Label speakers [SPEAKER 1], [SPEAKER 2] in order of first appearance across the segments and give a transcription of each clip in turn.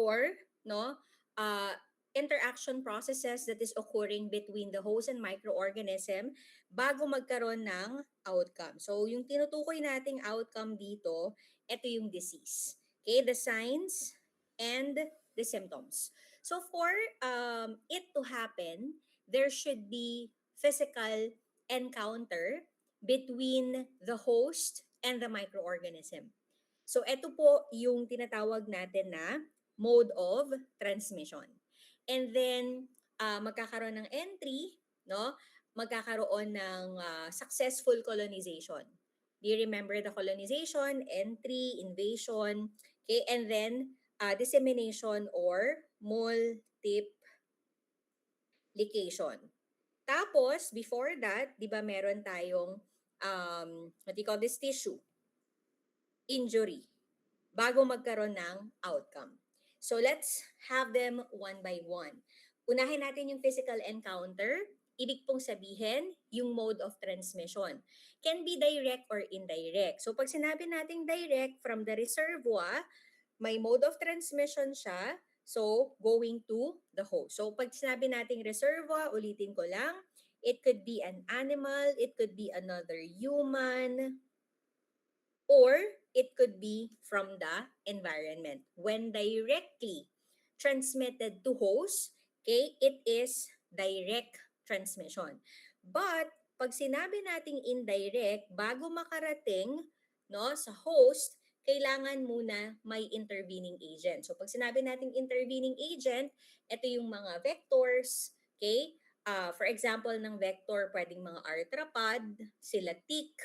[SPEAKER 1] or no interaction processes that is occurring between the host and microorganism bago magkaroon ng outcome. So yung tinutukoy nating outcome dito, ito yung disease. Okay, the signs and the symptoms. So for it to happen, there should be physical encounter between the host and the microorganism. So ito po yung tinatawag natin na mode of transmission. And then magkakaroon ng entry, no? Magkakaroon ng successful colonization. Do you remember the colonization, entry, invasion, okay? And then dissemination or multiplication. Tapos, before that, di ba meron tayong, what do you call this, tissue, injury, bago magkaroon ng outcome. So let's have them one by one. Unahin natin yung physical encounter. Ibig pong sabihin, yung mode of transmission. Can be direct or indirect. So pag sinabi natin direct from the reservoir, may mode of transmission siya. So going to the host. So pag sinabi natin reservoir, ulitin ko lang, it could be an animal, it could be another human, or it could be from the environment. When directly transmitted to host, okay, it is direct transmission. But pag sinabi nating indirect, bago makarating no, sa host, kailangan muna may intervening agent. So pag sinabi nating intervening agent, ito yung mga vectors, okay? For example, ng vector, pwedeng mga arthropod, sila tick,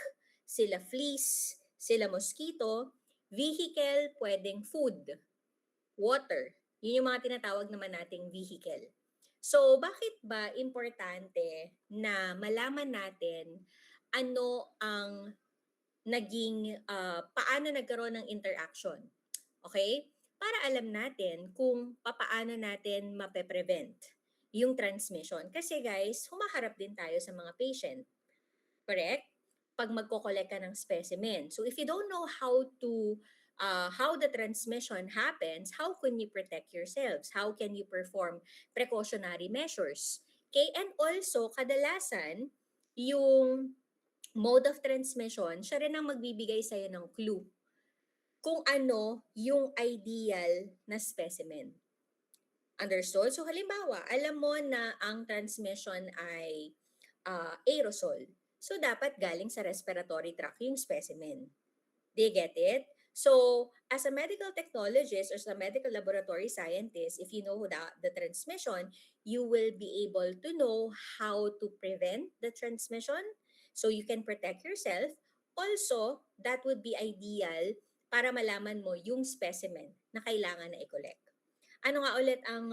[SPEAKER 1] sila fleas, sila mosquito. Vehicle, pwedeng food, water. Yun yung mga tinatawag naman nating vehicle. So, bakit ba importante na malaman natin ano ang naging, paano nagkaroon ng interaction? Okay? Para alam natin kung paano natin mape-prevent yung transmission. Kasi guys, humaharap din tayo sa mga patient. Correct? Pag magko-collect ka ng specimen. So if you don't know how the transmission happens, how can you protect yourselves? How can you perform precautionary measures? Okay? And also, kadalasan, yung mode of transmission, siya rin ang magbibigay sa'yo ng clue kung ano yung ideal na specimen. Understood? So halimbawa, alam mo na ang transmission ay aerosol. So dapat galing sa respiratory tract yung specimen. Do you get it? So, as a medical technologist or as a medical laboratory scientist, if you know the transmission, you will be able to know how to prevent the transmission so you can protect yourself. Also, that would be ideal para malaman mo yung specimen na kailangan na i-collect. Ano nga ulit ang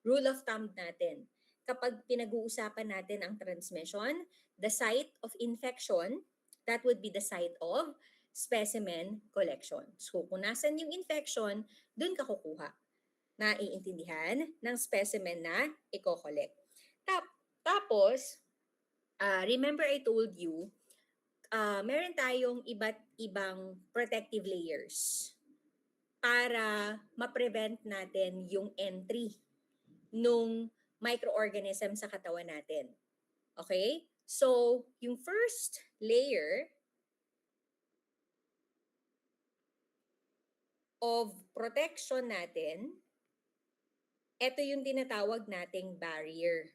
[SPEAKER 1] rule of thumb natin? Kapag pinag-uusapan natin ang transmission, the site of infection, that would be the site of specimen collection. So kung nasan yung infection, dun ka kukuha. Naiintindihan ng specimen na i-collect. Tapos, remember I told you, meron tayong iba't ibang protective layers para ma-prevent natin yung entry nung microorganism sa katawan natin. Okay? So, yung first layer of protection natin, ito yung tinatawag nating barrier.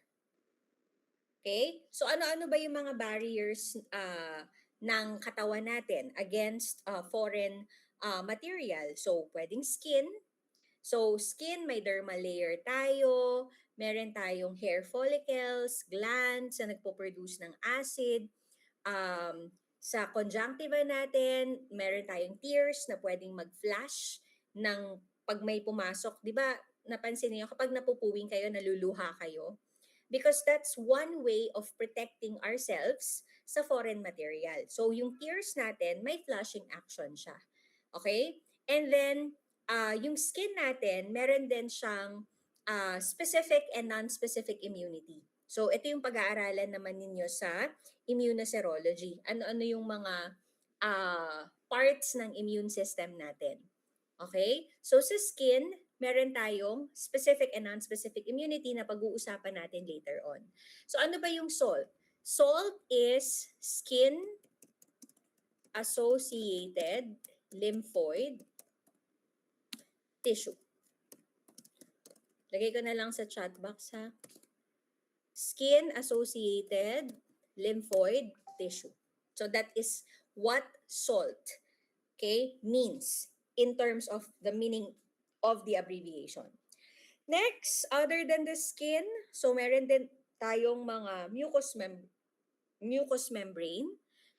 [SPEAKER 1] Okay? So, ano-ano ba yung mga barriers ng katawan natin against foreign material? So, pwedeng skin. So, skin, may dermal layer tayo. Meron tayong hair follicles, glands na nagpo-produce ng acid. Sa conjunctiva natin, meron tayong tears na pwedeng mag-flash ng pag may pumasok. Di ba, napansin niyo kapag napupuwing kayo, naluluha kayo? Because that's one way of protecting ourselves sa foreign material. So, yung tears natin, may flashing action siya. Okay? And then, yung skin natin, meron din siyang specific and non-specific immunity. So, ito yung pag-aaralan naman ninyo sa immunoserology. Ano-ano yung mga parts ng immune system natin. Okay? So sa skin, meron tayong specific and non-specific immunity na pag-uusapan natin later on. So ano ba yung SALT? SALT is skin associated lymphoid tissue. Lagay ko na lang sa chat box ha. Skin associated lymphoid tissue. So that is what SALT, okay, means in terms of the meaning of the abbreviation. Next, other than the skin, so meron din tayong mga mucous membrane,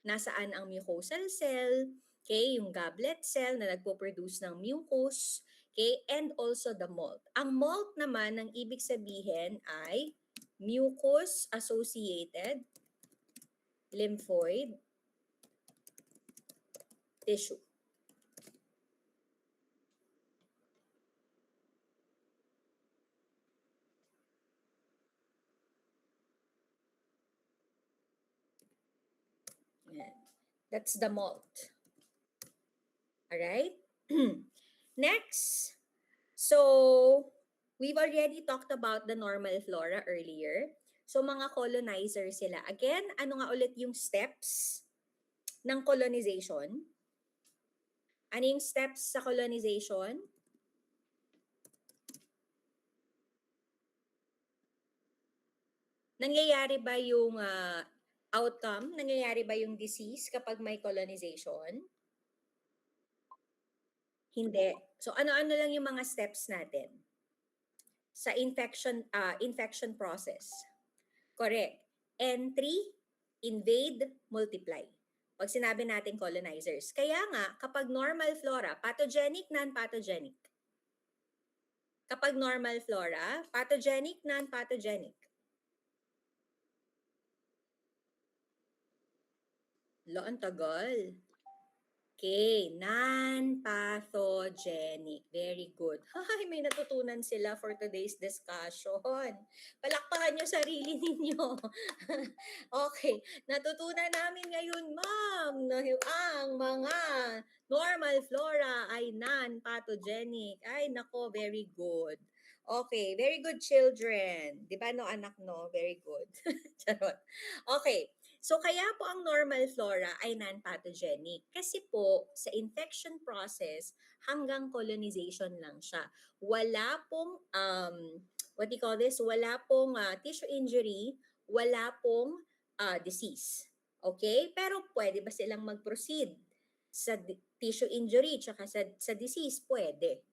[SPEAKER 1] nasaan ang mucosal cell, okay, yung goblet cell na nagpo-produce ng mucus, okay, and also the mold. Ang mold naman, ang ibig sabihin ay mucus associated lymphoid tissue. Yan. That's the mold. Alright? Next, so we've already talked about the normal flora earlier. So mga colonizer sila. Again, ano nga ulit yung steps ng colonization? Ano yung steps sa colonization? Nangyayari ba yung outcome? Nangyayari ba yung disease kapag may colonization? Hindi. So ano-ano lang yung mga steps natin sa infection process? Correct. Entry, invade, multiply. Pag sinabi natin colonizers. Kaya nga, kapag normal flora, pathogenic, non-pathogenic. Kapag normal flora, pathogenic, non-pathogenic. Lo, ang tagal. Okay, non-pathogenic. Very good. Ay, may natutunan sila for today's discussion. Palakpakan nyo sarili ninyo. Okay, natutunan namin ngayon, ma'am, na ang mga normal flora ay non-pathogenic. Ay, nako, very good. Okay, very good children. Di ba no, anak no? Very good. Charot. Okay, so kaya po ang normal flora ay non-pathogenic kasi po sa infection process hanggang colonization lang siya. Wala pong what do you call this? Wala pong tissue injury, wala pong disease. Okay? Pero pwede ba silang mag-proceed sa tissue injury tsaka sa disease? Pwede.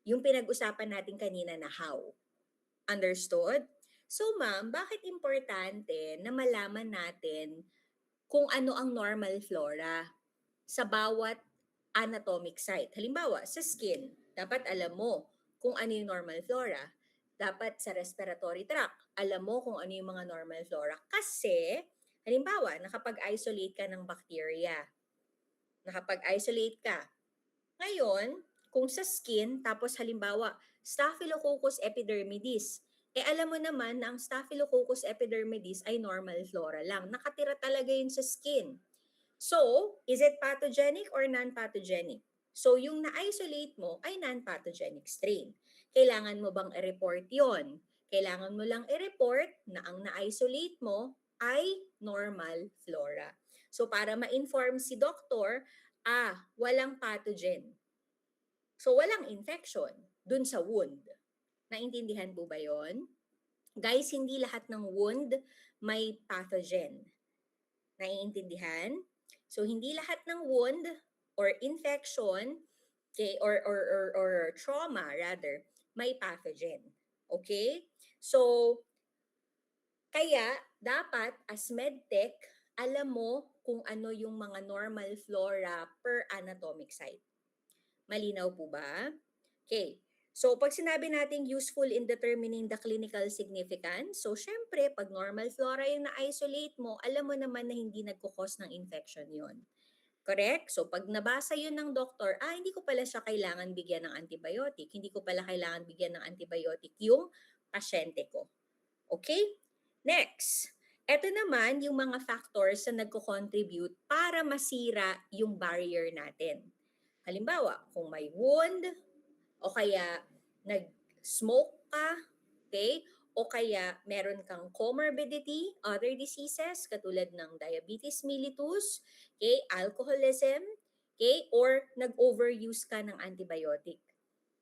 [SPEAKER 1] Yung pinag-usapan natin kanina na how. Understood? So ma'am, bakit importante na malaman natin kung ano ang normal flora sa bawat anatomic site? Halimbawa, sa skin, dapat alam mo kung ano yung normal flora. Dapat sa respiratory tract, alam mo kung ano yung mga normal flora. Kasi, halimbawa, nakapag-isolate ka ng bacteria. Nakapag-isolate ka. Ngayon, kung sa skin, tapos halimbawa, Staphylococcus epidermidis, alam mo naman na ang Staphylococcus epidermidis ay normal flora lang. Nakatira talaga yun sa skin. So, is it pathogenic or non-pathogenic? So, yung na-isolate mo ay non-pathogenic strain. Kailangan mo bang i-report yon? Kailangan mo lang i-report na ang na-isolate mo ay normal flora. So, para ma-inform si doktor, walang pathogen. So, walang infection dun sa wound. Naintindihan po ba yon? Guys, hindi lahat ng wound may pathogen. Naiintindihan? So, hindi lahat ng wound or infection, okay, or trauma rather, may pathogen. Okay? So, kaya dapat as medtech, alam mo kung ano yung mga normal flora per anatomic site. Malinaw po ba? Okay. So, pag sinabi nating useful in determining the clinical significance, so syempre, pag normal flora yung na-isolate mo, alam mo naman na hindi nagkukos ng infection yon. Correct? So, pag nabasa yun ng doktor, hindi ko pala siya kailangan bigyan ng antibiotic. Hindi ko pala kailangan bigyan ng antibiotic yung pasyente ko. Okay? Next. Ito naman yung mga factors na nagko-contribute para masira yung barrier natin. Halimbawa, kung may wound, o kaya nag-smoke ka, okay? O kaya meron kang comorbidity, other diseases, katulad ng diabetes mellitus, okay? Alcoholism, okay? Or nag-overuse ka ng antibiotic.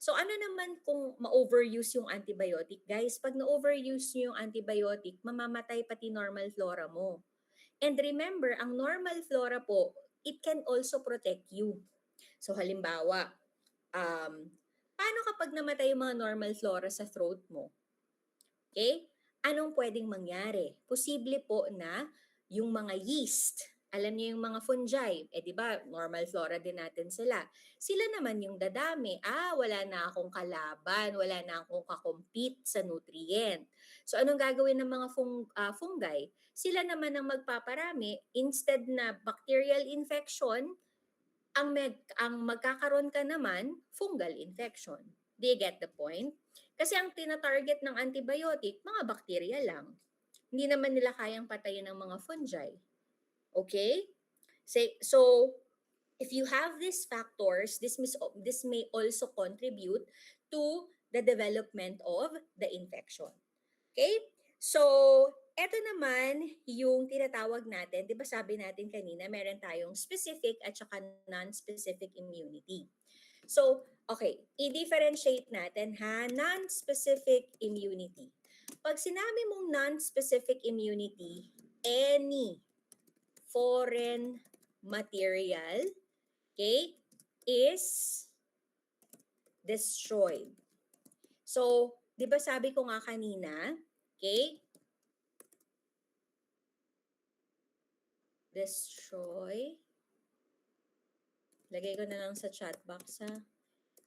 [SPEAKER 1] So ano naman kung ma-overuse yung antibiotic? Guys, pag na-overuse nyo yung antibiotic, mamamatay pati normal flora mo. And remember, ang normal flora po, it can also protect you. So halimbawa, paano kapag namatay yung mga normal flora sa throat mo? Okay? Anong pwedeng mangyari? Posible po na yung mga yeast, alam niyo yung mga fungi, di ba, normal flora din natin sila. Sila naman yung dadami, wala na akong kalaban, wala na akong kakompete sa nutrient. So anong gagawin ng mga fungi? Sila naman ang magpaparami, instead na bacterial infection, ang magkakaroon ka naman, fungal infection. Do you get the point? Kasi ang tina-target ng antibiotic, mga bacteria lang. Hindi naman nila kayang patayin ng mga fungi. Okay? So if you have these factors, this may also contribute to the development of the infection. Okay? So, eto naman yung tinatawag natin, di ba sabi natin kanina, meron tayong specific at saka non-specific immunity. So, okay, i-differentiate natin ha, non-specific immunity. Pag sinabi mong non-specific immunity, any foreign material, okay, is destroyed. So, di ba sabi ko nga kanina, okay, destroy, lagay ko na lang sa chat box ha,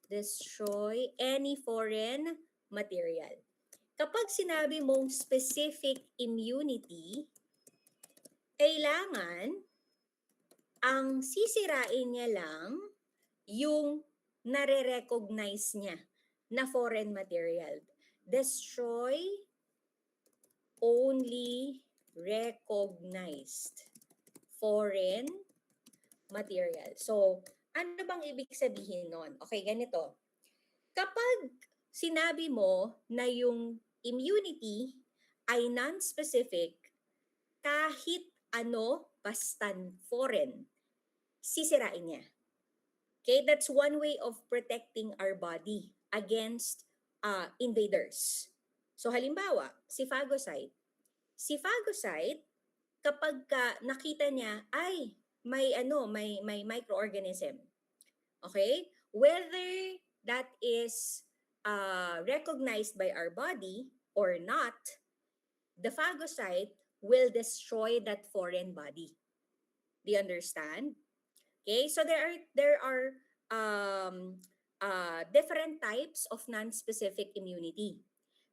[SPEAKER 1] destroy any foreign material. Kapag sinabi mong specific immunity, kailangan ang sisirain niya lang yung nare-recognize niya na foreign material. Destroy only recognized foreign material. So, ano bang ibig sabihin nun? Okay, ganito. Kapag sinabi mo na yung immunity ay non-specific, kahit ano bastan foreign, sisirain niya. Okay, that's one way of protecting our body against invaders. So halimbawa, si phagocyte. Si phagocyte, kapag nakita niya, ay, may microorganism. Okay? Whether that is recognized by our body or not, the phagocyte will destroy that foreign body. Do you understand? Okay, so there are different types of non-specific immunity.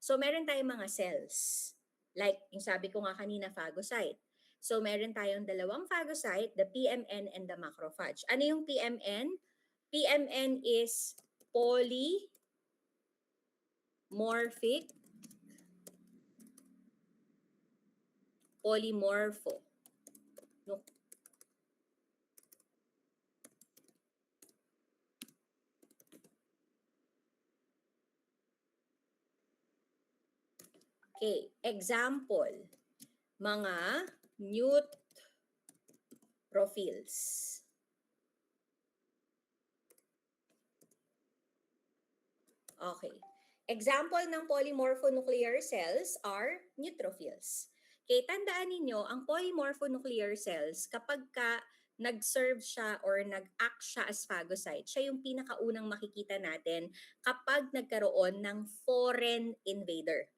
[SPEAKER 1] So meron tayong mga cells. Like yung sabi ko nga kanina, phagocyte. So meron tayong dalawang phagocyte, the PMN and the macrophage. Ano yung PMN? PMN is polymorpho. No. Okay, example, mga neutrophils. Okay. Example ng polymorphonuclear cells are neutrophils. Okay, tandaan ninyo, ang polymorphonuclear cells, kapag nag-serve siya or nag-act siya as phagocyte, siya yung pinakaunang makikita natin kapag nagkaroon ng foreign invader.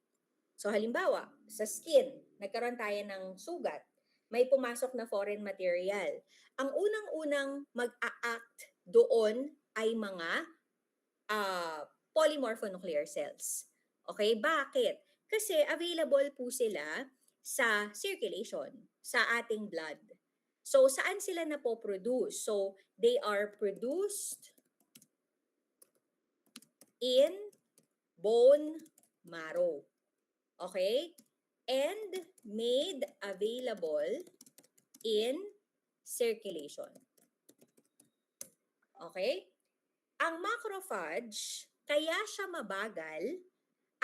[SPEAKER 1] So halimbawa, sa skin, nagkaroon tayo ng sugat, may pumasok na foreign material. Ang unang-unang mag-a-act doon ay mga polymorphonuclear cells. Okay, bakit? Kasi available po sila sa circulation, sa ating blood. So, saan sila napoproduce? So, they are produced in bone marrow. Okay? And made available in circulation. Okay? Ang macrophage, kaya siya mabagal,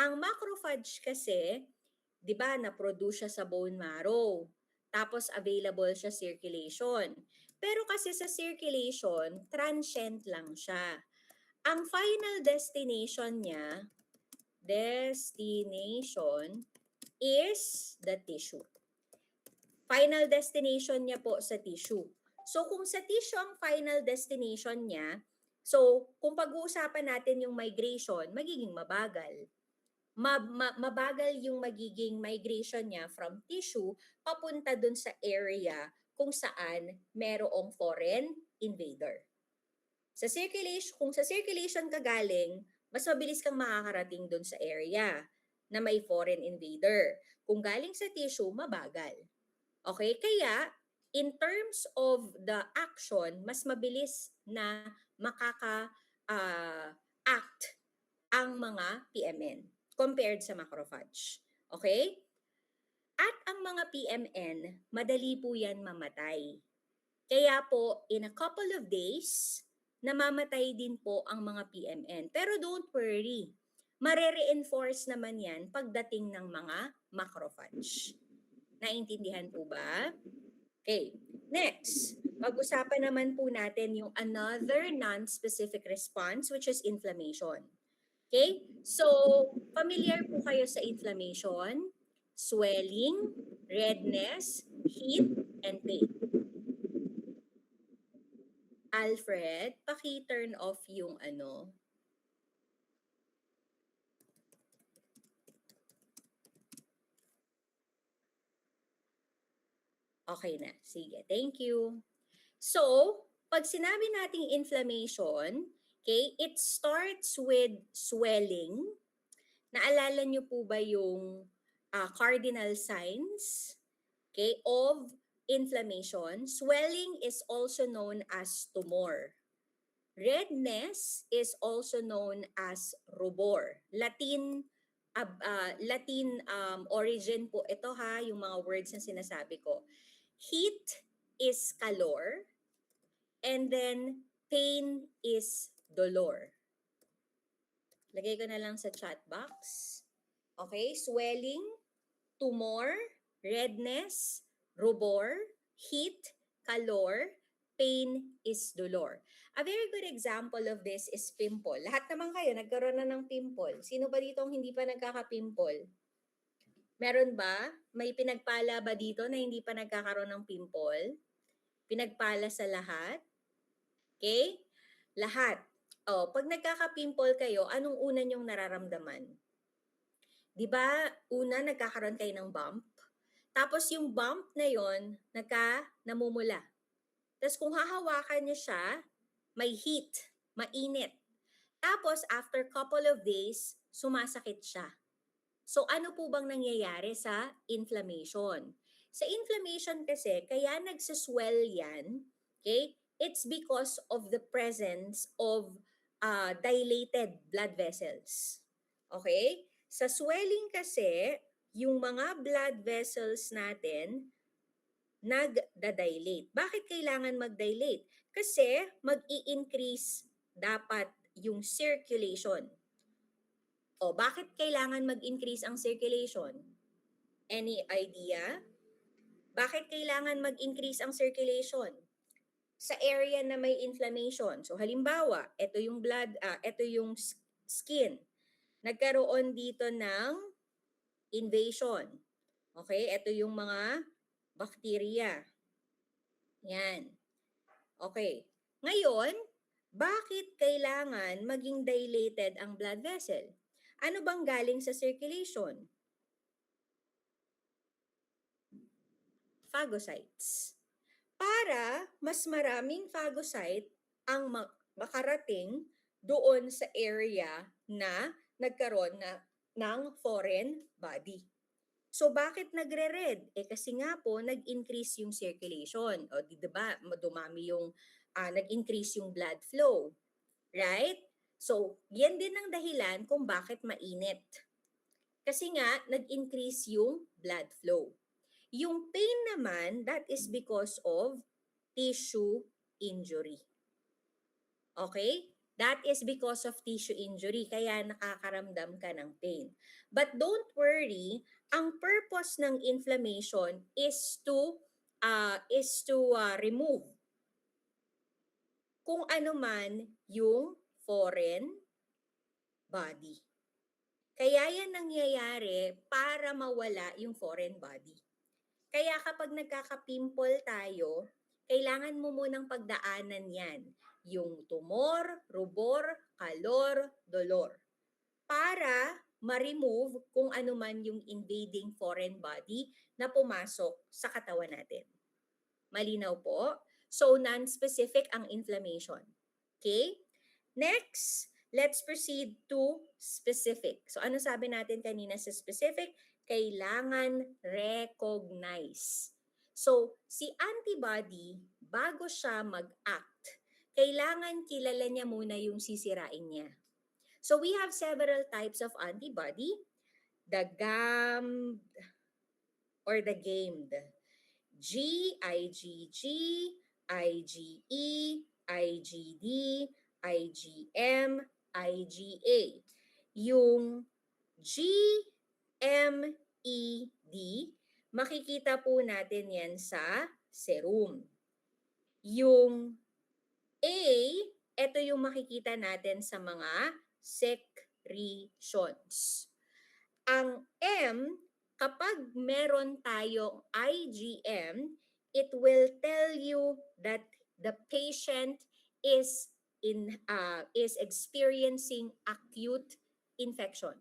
[SPEAKER 1] ang macrophage kasi, di ba, na-produce siya sa bone marrow. Tapos available siya circulation. Pero kasi sa circulation, transient lang siya. Ang final destination niya, is the tissue. Final destination niya po sa tissue. So kung sa tissue ang final destination niya, so kung pag-uusapan natin yung migration, magiging mabagal. Mabagal yung magiging migration niya from tissue papunta dun sa area kung saan merong foreign invader. Kung sa circulation ka galing, mas mabilis kang makakarating dun sa area na may foreign invader. Kung galing sa tissue, mabagal. Okay? Kaya, in terms of the action, mas mabilis na makaka-act ang mga PMN compared sa macrophage. Okay? At ang mga PMN, madali po yan mamatay. Kaya po, in a couple of days, namamatay din po ang mga PMN. Pero don't worry, mare-reinforce naman yan pagdating ng mga macrophage. Naintindihan po ba? Okay, next. Pag-usapan naman po natin yung another non-specific response, which is inflammation. Okay? So, familiar po kayo sa inflammation, swelling, redness, heat, and pain. Alfred, paki-turn off yung ano. Okay na. Sige, thank you. So, pag sinabi nating inflammation, okay, it starts with swelling. Naalala niyo po ba yung cardinal signs, okay, of inflammation? Swelling is also known as tumor. Redness is also known as rubor. Latin origin po ito ha, yung mga words na sinasabi ko. Heat is calor, and then pain is dolor. Lagay ko na lang sa chat box. Okay, swelling, tumor, redness, rubor, heat, calor, pain is dolor. A very good example of this is pimple. Lahat naman kayo nagkaroon na ng pimple. Sino ba dito ang hindi pa nagkaka-pimple? Meron ba? May pinagpala ba dito na hindi pa nagkakaroon ng pimple? Pinagpala sa lahat? Okay? Lahat. O, pag nagkaka-pimple kayo, anong una niyong nararamdaman? Di ba, una nagkakaroon kayo ng bump? Tapos yung bump na yon namumula. Tapos kung hahawakan niyo siya, may heat, mainit. Tapos after couple of days, sumasakit siya. So ano po bang nangyayari sa inflammation? Sa inflammation kasi, kaya nagsaswell yan, okay? It's because of the presence of dilated blood vessels. Okay? Sa swelling kasi, yung mga blood vessels natin nagda-dilate. Bakit kailangan mag-dilate? Kasi mag-i-increase dapat yung circulation. O, bakit kailangan mag-increase ang circulation? Any idea? Bakit kailangan mag-increase ang circulation? Sa area na may inflammation. So halimbawa, ito yung ito yung skin. Nagkaroon dito ng invasion. Okay, ito yung mga bacteria. Yan. Okay. Ngayon, bakit kailangan maging dilated ang blood vessel? Ano bang galing sa circulation? Phagocytes. Para mas maraming phagocyte ang makarating doon sa area na nagkaroon ng foreign body. So bakit nagre-red? Kasi nga po nag-increase yung circulation. O di ba, dumami yung nag-increase yung blood flow. Right? So, yan din ang dahilan kung bakit mainit. Kasi nga, nag-increase yung blood flow. Yung pain naman, that is because of tissue injury. Okay? That is because of tissue injury, kaya nakakaramdam ka ng pain. But don't worry, ang purpose ng inflammation is to remove kung ano man yung foreign body. Kaya yan nangyayari para mawala yung foreign body. Kaya kapag nagkaka-pimple tayo, kailangan mo munang pagdaanan yan. Yung tumor, rubor, kalor, dolor. Para ma-remove kung ano man yung invading foreign body na pumasok sa katawan natin. Malinaw po? So, non-specific ang inflammation. Okay? Next, let's proceed to specific. So, ano sabi natin kanina sa specific? Kailangan recognize. So, si antibody, bago siya mag-act, kailangan kilala niya muna yung sisirain niya. So, we have several types of antibody. The GAMD or the GAMED. G, IgG, IgE, IgD, IgM, IgA. Yung GMED, makikita po natin yan sa serum. Yung A, ito yung makikita natin sa mga secretions. Ang M, kapag meron tayong IgM, it will tell you that the patient is experiencing acute infection.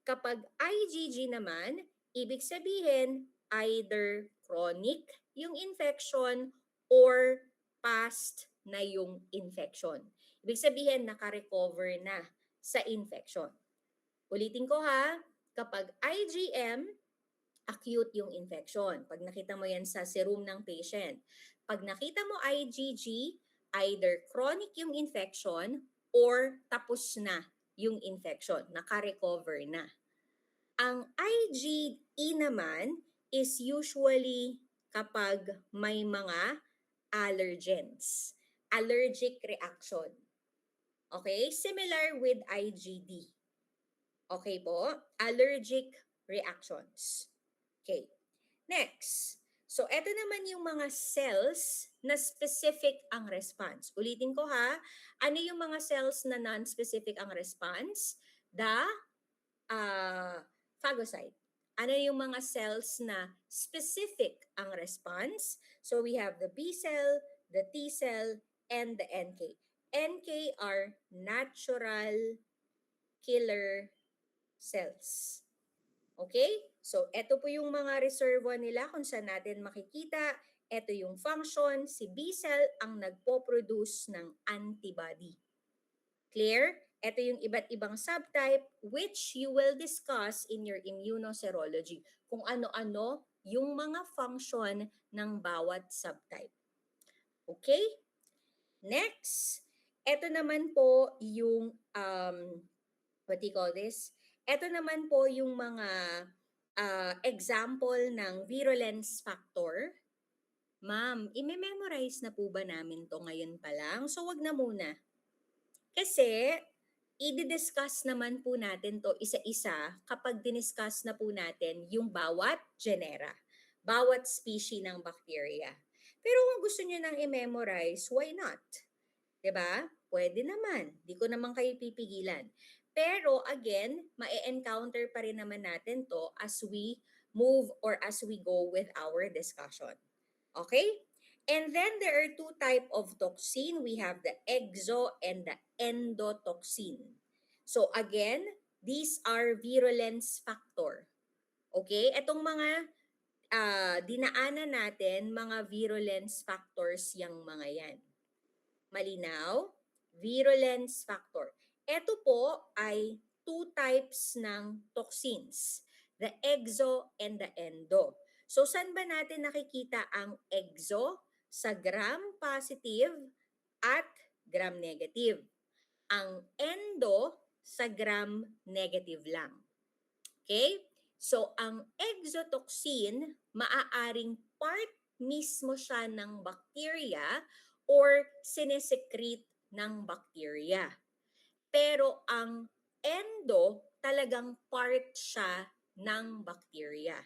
[SPEAKER 1] Kapag IgG naman, ibig sabihin either chronic yung infection or past na yung infection. Ibig sabihin naka-recover na sa infection. Ulitin ko ha, kapag IgM, acute yung infection. Pag nakita mo yan sa serum ng patient. Pag nakita mo IgG, either chronic yung infection or tapos na yung infection, naka-recover na. Ang IgE naman is usually kapag may mga allergens, allergic reaction. Okay? Similar with IgD. Okay po? Allergic reactions. Okay. Next. So, eto naman yung mga cells na specific ang response. Ulitin ko ha, ano yung mga cells na non-specific ang response? The phagocyte. Ano yung mga cells na specific ang response? So, we have the B cell, the T cell, and the NK. NK are natural killer cells. Okay? So, ito po yung mga reservoir nila kung saan natin makikita. Ito yung function. Si B cell ang nagpo-produce ng antibody. Clear? Ito yung iba't ibang subtype which you will discuss in your immunoserology. Kung ano-ano yung mga function ng bawat subtype. Okay? Next, ito naman po yung what do you call this? Ito naman po yung mga example ng virulence factor. Ma'am, i-memorize na po ba namin to ngayon pa lang? So, wag na muna. Kasi, i-discuss naman po natin to isa-isa kapag diniscuss na po natin yung bawat genera, bawat species ng bacteria. Pero kung gusto nyo nang i-memorize, why not? 'Di ba? Pwede naman. Di ko naman kayo pipigilan. Pero again, ma-encounter pa rin naman natin to as we move or as we go with our discussion. Okay? And then there are two type of toxin. We have the exo and the endotoxin. So again, these are virulence factor. Okay? Itong mga dinaanan natin, mga virulence factors yung mga yan. Malinaw? Virulence factor. Ito po ay two types ng toxins, the exo and the endo. So, saan ba natin nakikita ang exo? Sa gram-positive at gram-negative. Ang endo sa gram-negative lang. Okay? So, ang exotoxin, maaaring part mismo siya ng bacteria or sinesekrete ng bacteria. Pero ang endo, talagang part siya ng bacteria.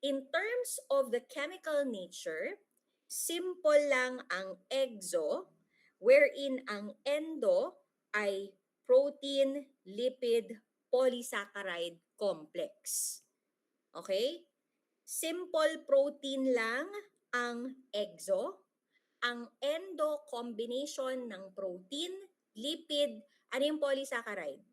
[SPEAKER 1] In terms of the chemical nature, simple lang ang exo, wherein ang endo ay protein, lipid, polysaccharide complex. Okay? Simple protein lang ang exo. Ang endo combination ng protein, lipid, ano yung polysaccharide?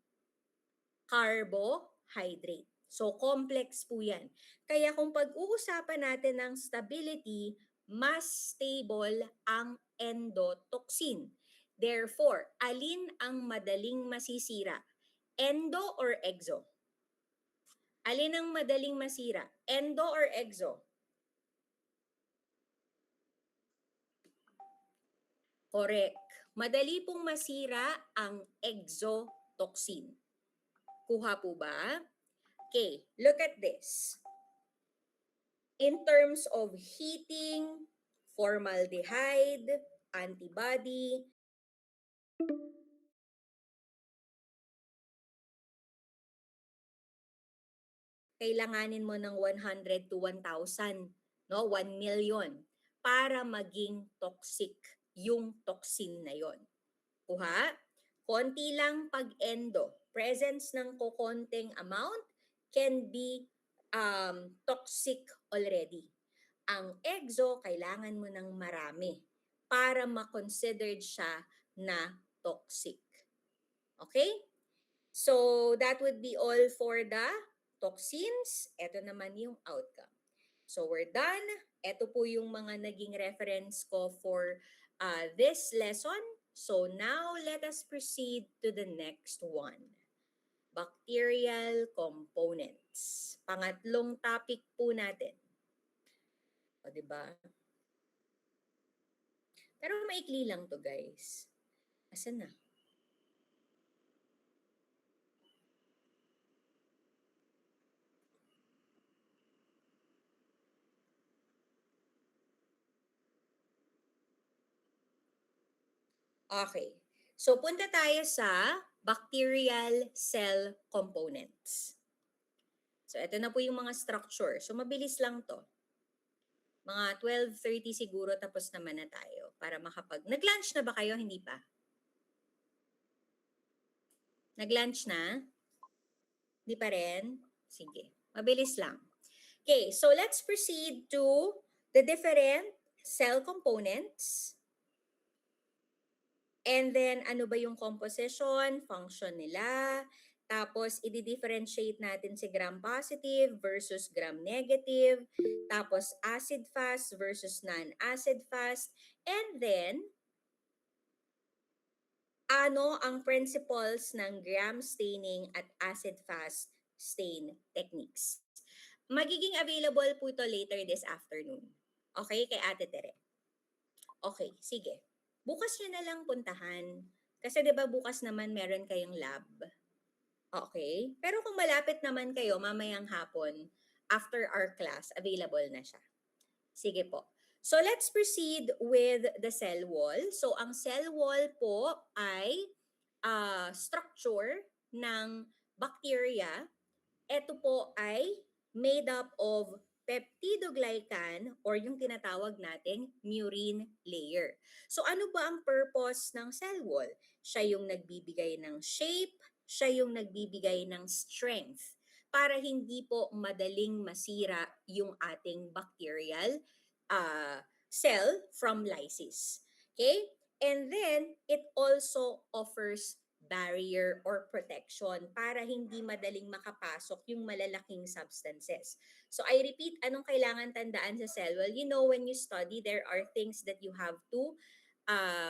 [SPEAKER 1] Carbohydrate. So, complex po yan. Kaya kung pag-uusapan natin ng stability, mas stable ang endotoxin. Therefore, alin ang madaling masisira? Endo or exo? Alin ang madaling masira? Endo or exo? Correct. Madali pong masira ang exotoxin. Kuha po ba? Okay, look at this. In terms of heating, formaldehyde, antibody, kailanganin mo ng 100 to 1,000, no? 1 million para maging toxic yung toxin na yon. Kuha, konti lang pag-endo. Presence ng kokonting amount can be toxic already. Ang exo, kailangan mo ng marami para ma-considered siya na toxic. Okay? So, that would be all for the toxins. Ito naman yung outcome. So, we're done. Ito po yung mga naging reference ko for this lesson. So, now let us proceed to the next one. Bacterial components. Pangatlong topic po natin. O, diba? Pero maikli lang to, guys. Asan na? Okay. So, punta tayo sa bacterial cell components. So, ito na po yung mga structure. So, mabilis lang to. Mga 12:30 siguro tapos naman na tayo para Nag-lunch na ba kayo? Hindi pa? Nag-lunch na? Hindi pa rin? Sige. Mabilis lang. Okay, so let's proceed to the different cell components. And then, ano ba yung composition, function nila, tapos, i-differentiate natin si gram-positive versus gram-negative, tapos, acid-fast versus non-acid-fast, and then, ano ang principles ng gram staining at acid-fast stain techniques. Magiging available po ito later this afternoon. Okay, kay Ate Tere. Okay, sige. Bukas nyo na lang puntahan. Kasi 'di ba bukas naman meron kayong lab. Okay? Pero kung malapit naman kayo mamayang hapon, after our class, available na siya. Sige po. So let's proceed with the cell wall. So ang cell wall po ay structure ng bacteria. Ito po ay made up of peptidoglycan or yung tinatawag nating murine layer. So ano ba ang purpose ng cell wall? Siya yung nagbibigay ng shape, siya yung nagbibigay ng strength para hindi po madaling masira yung ating bacterial cell from lysis. Okay? And then, it also offers barrier or protection para hindi madaling makapasok yung malalaking substances. So I repeat, anong kailangan tandaan sa cell wall? You know, when you study, there are things that you have to,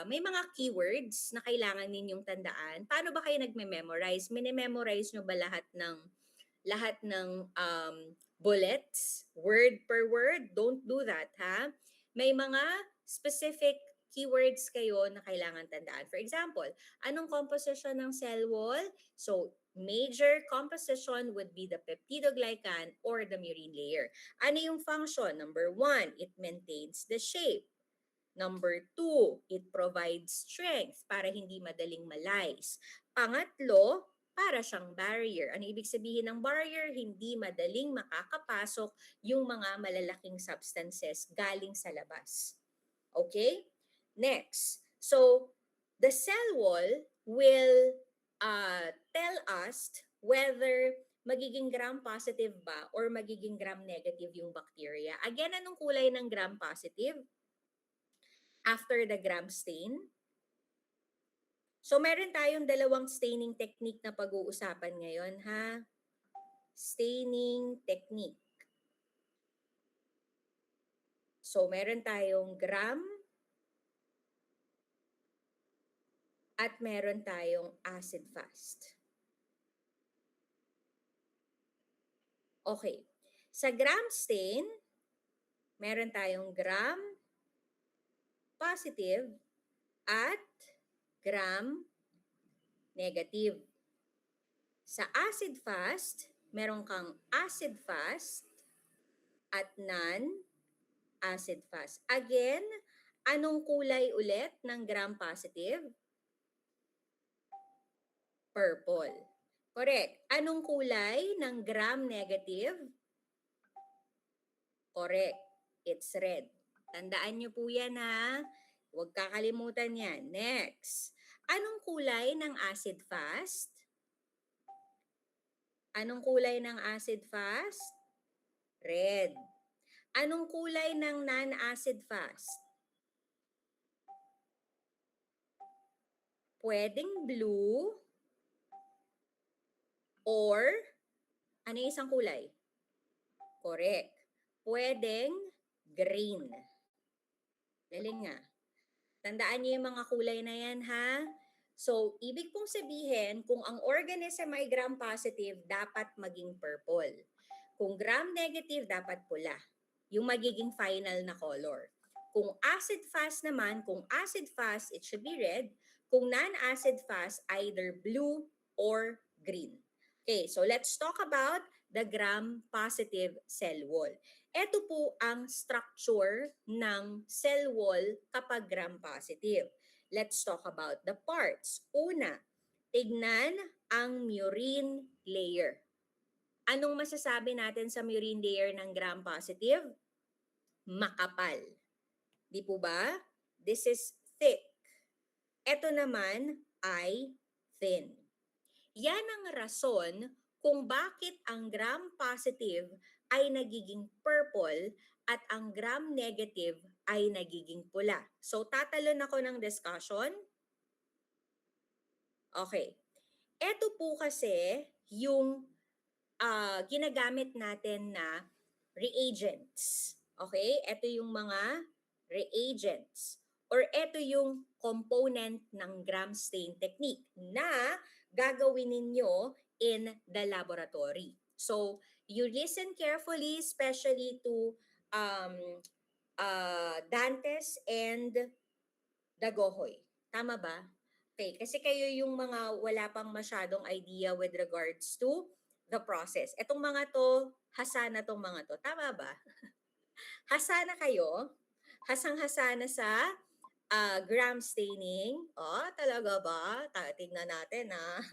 [SPEAKER 1] may mga keywords na kailangan ninyong tandaan. Paano ba kayo nagme-memorize? Mini-memorize nyo ba lahat ng bullets, word per word? Don't do that, ha? May mga specific keywords kayo na kailangan tandaan. For example, anong composition ng cell wall? So, major composition would be the peptidoglycan or the murine layer. Ano yung function? Number 1, it maintains the shape. Number 2, it provides strength para hindi madaling malyse. Pangatlo, para siyang barrier. Ano ibig sabihin ng barrier? Hindi madaling makakapasok yung mga malalaking substances galing sa labas. Okay? Next. So, the cell wall will tell us whether magiging gram-positive ba or magiging gram-negative yung bacteria. Again, anong kulay ng gram-positive? After the gram stain. So, meron tayong dalawang staining technique na pag-uusapan ngayon, ha? Staining technique. So, meron tayong gram at meron tayong acid fast. Okay. Sa gram stain, meron tayong gram positive at gram negative. Sa acid fast, meron kang acid fast at non-acid fast. Again, anong kulay ulit ng gram positive? Purple. Correct. Anong kulay ng gram negative? Correct. It's red. Tandaan nyo po yan, ha. Huwag kakalimutan yan. Next. Anong kulay ng acid fast? Anong kulay ng acid fast? Red. Anong kulay ng non-acid fast? Pwedeng blue or ano yung isang kulay? Correct. Pwedeng green. Galing nga. Tandaan niyo yung mga kulay na yan, ha? So, ibig pong sabihin, kung ang organism ay gram-positive, dapat maging purple. Kung gram-negative, dapat pula. Yung magiging final na color. Kung acid-fast naman, kung acid-fast, it should be red. Kung non-acid-fast, either blue or green. Okay, so let's talk about the gram-positive cell wall. Ito po ang structure ng cell wall kapag gram-positive. Let's talk about the parts. Una, tignan ang murine layer. Anong masasabi natin sa murine layer ng gram-positive? Makapal. Di po ba? This is thick. Ito naman ay thin. Yan ang rason kung bakit ang gram-positive ay nagiging purple at ang gram-negative ay nagiging pula. So, tatalon ako ng discussion. Okay. Ito po kasi yung ginagamit natin na reagents. Okay? Ito yung mga reagents. Or ito yung component ng gram stain technique na gagawin ninyo in the laboratory. So, you listen carefully, especially to Dantes and Dagohoy. Tama ba? Okay, kasi kayo yung mga wala pang masyadong idea with regards to the process. Etong mga to, hasa na tong mga to. Tama ba? Hasa na kayo? Hasang-hasa na sa gram staining. Oh, talaga ba? Tingnan natin, ha?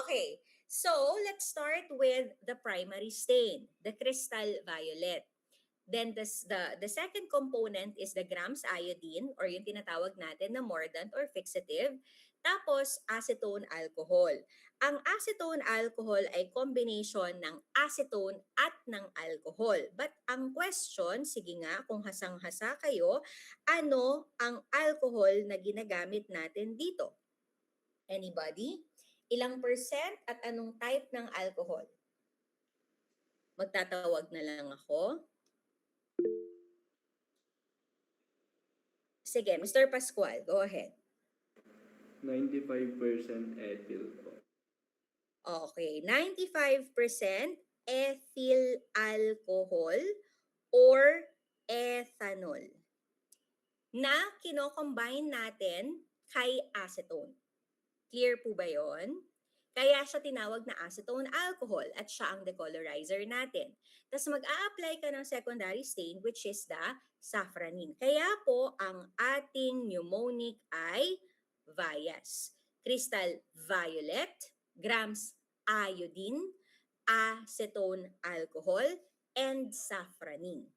[SPEAKER 1] Okay. So, let's start with the primary stain, the crystal violet. Then the second component is the grams iodine or yung tinatawag natin na mordant or fixative. Tapos acetone alcohol. Ang acetone alcohol ay combination ng acetone at ng alcohol. But ang question, sige nga kung hasang-hasa kayo, ano ang alcohol na ginagamit natin dito? Anybody? Ilang percent at anong type ng alcohol? Magtatawag na lang ako. Sige, Mr. Pascual, go ahead.
[SPEAKER 2] 95% ethyl po.
[SPEAKER 1] Okay, 95% ethyl alcohol or ethanol na kino-combine natin kay acetone. Clear po ba yon? Kaya siya tinawag na acetone alcohol at siya ang decolorizer natin. Tapos mag-a-apply ka ng secondary stain which is the safranin. Kaya po ang ating mnemonic ay Vias. crystal violet, grams iodine, acetone alcohol, and safranin.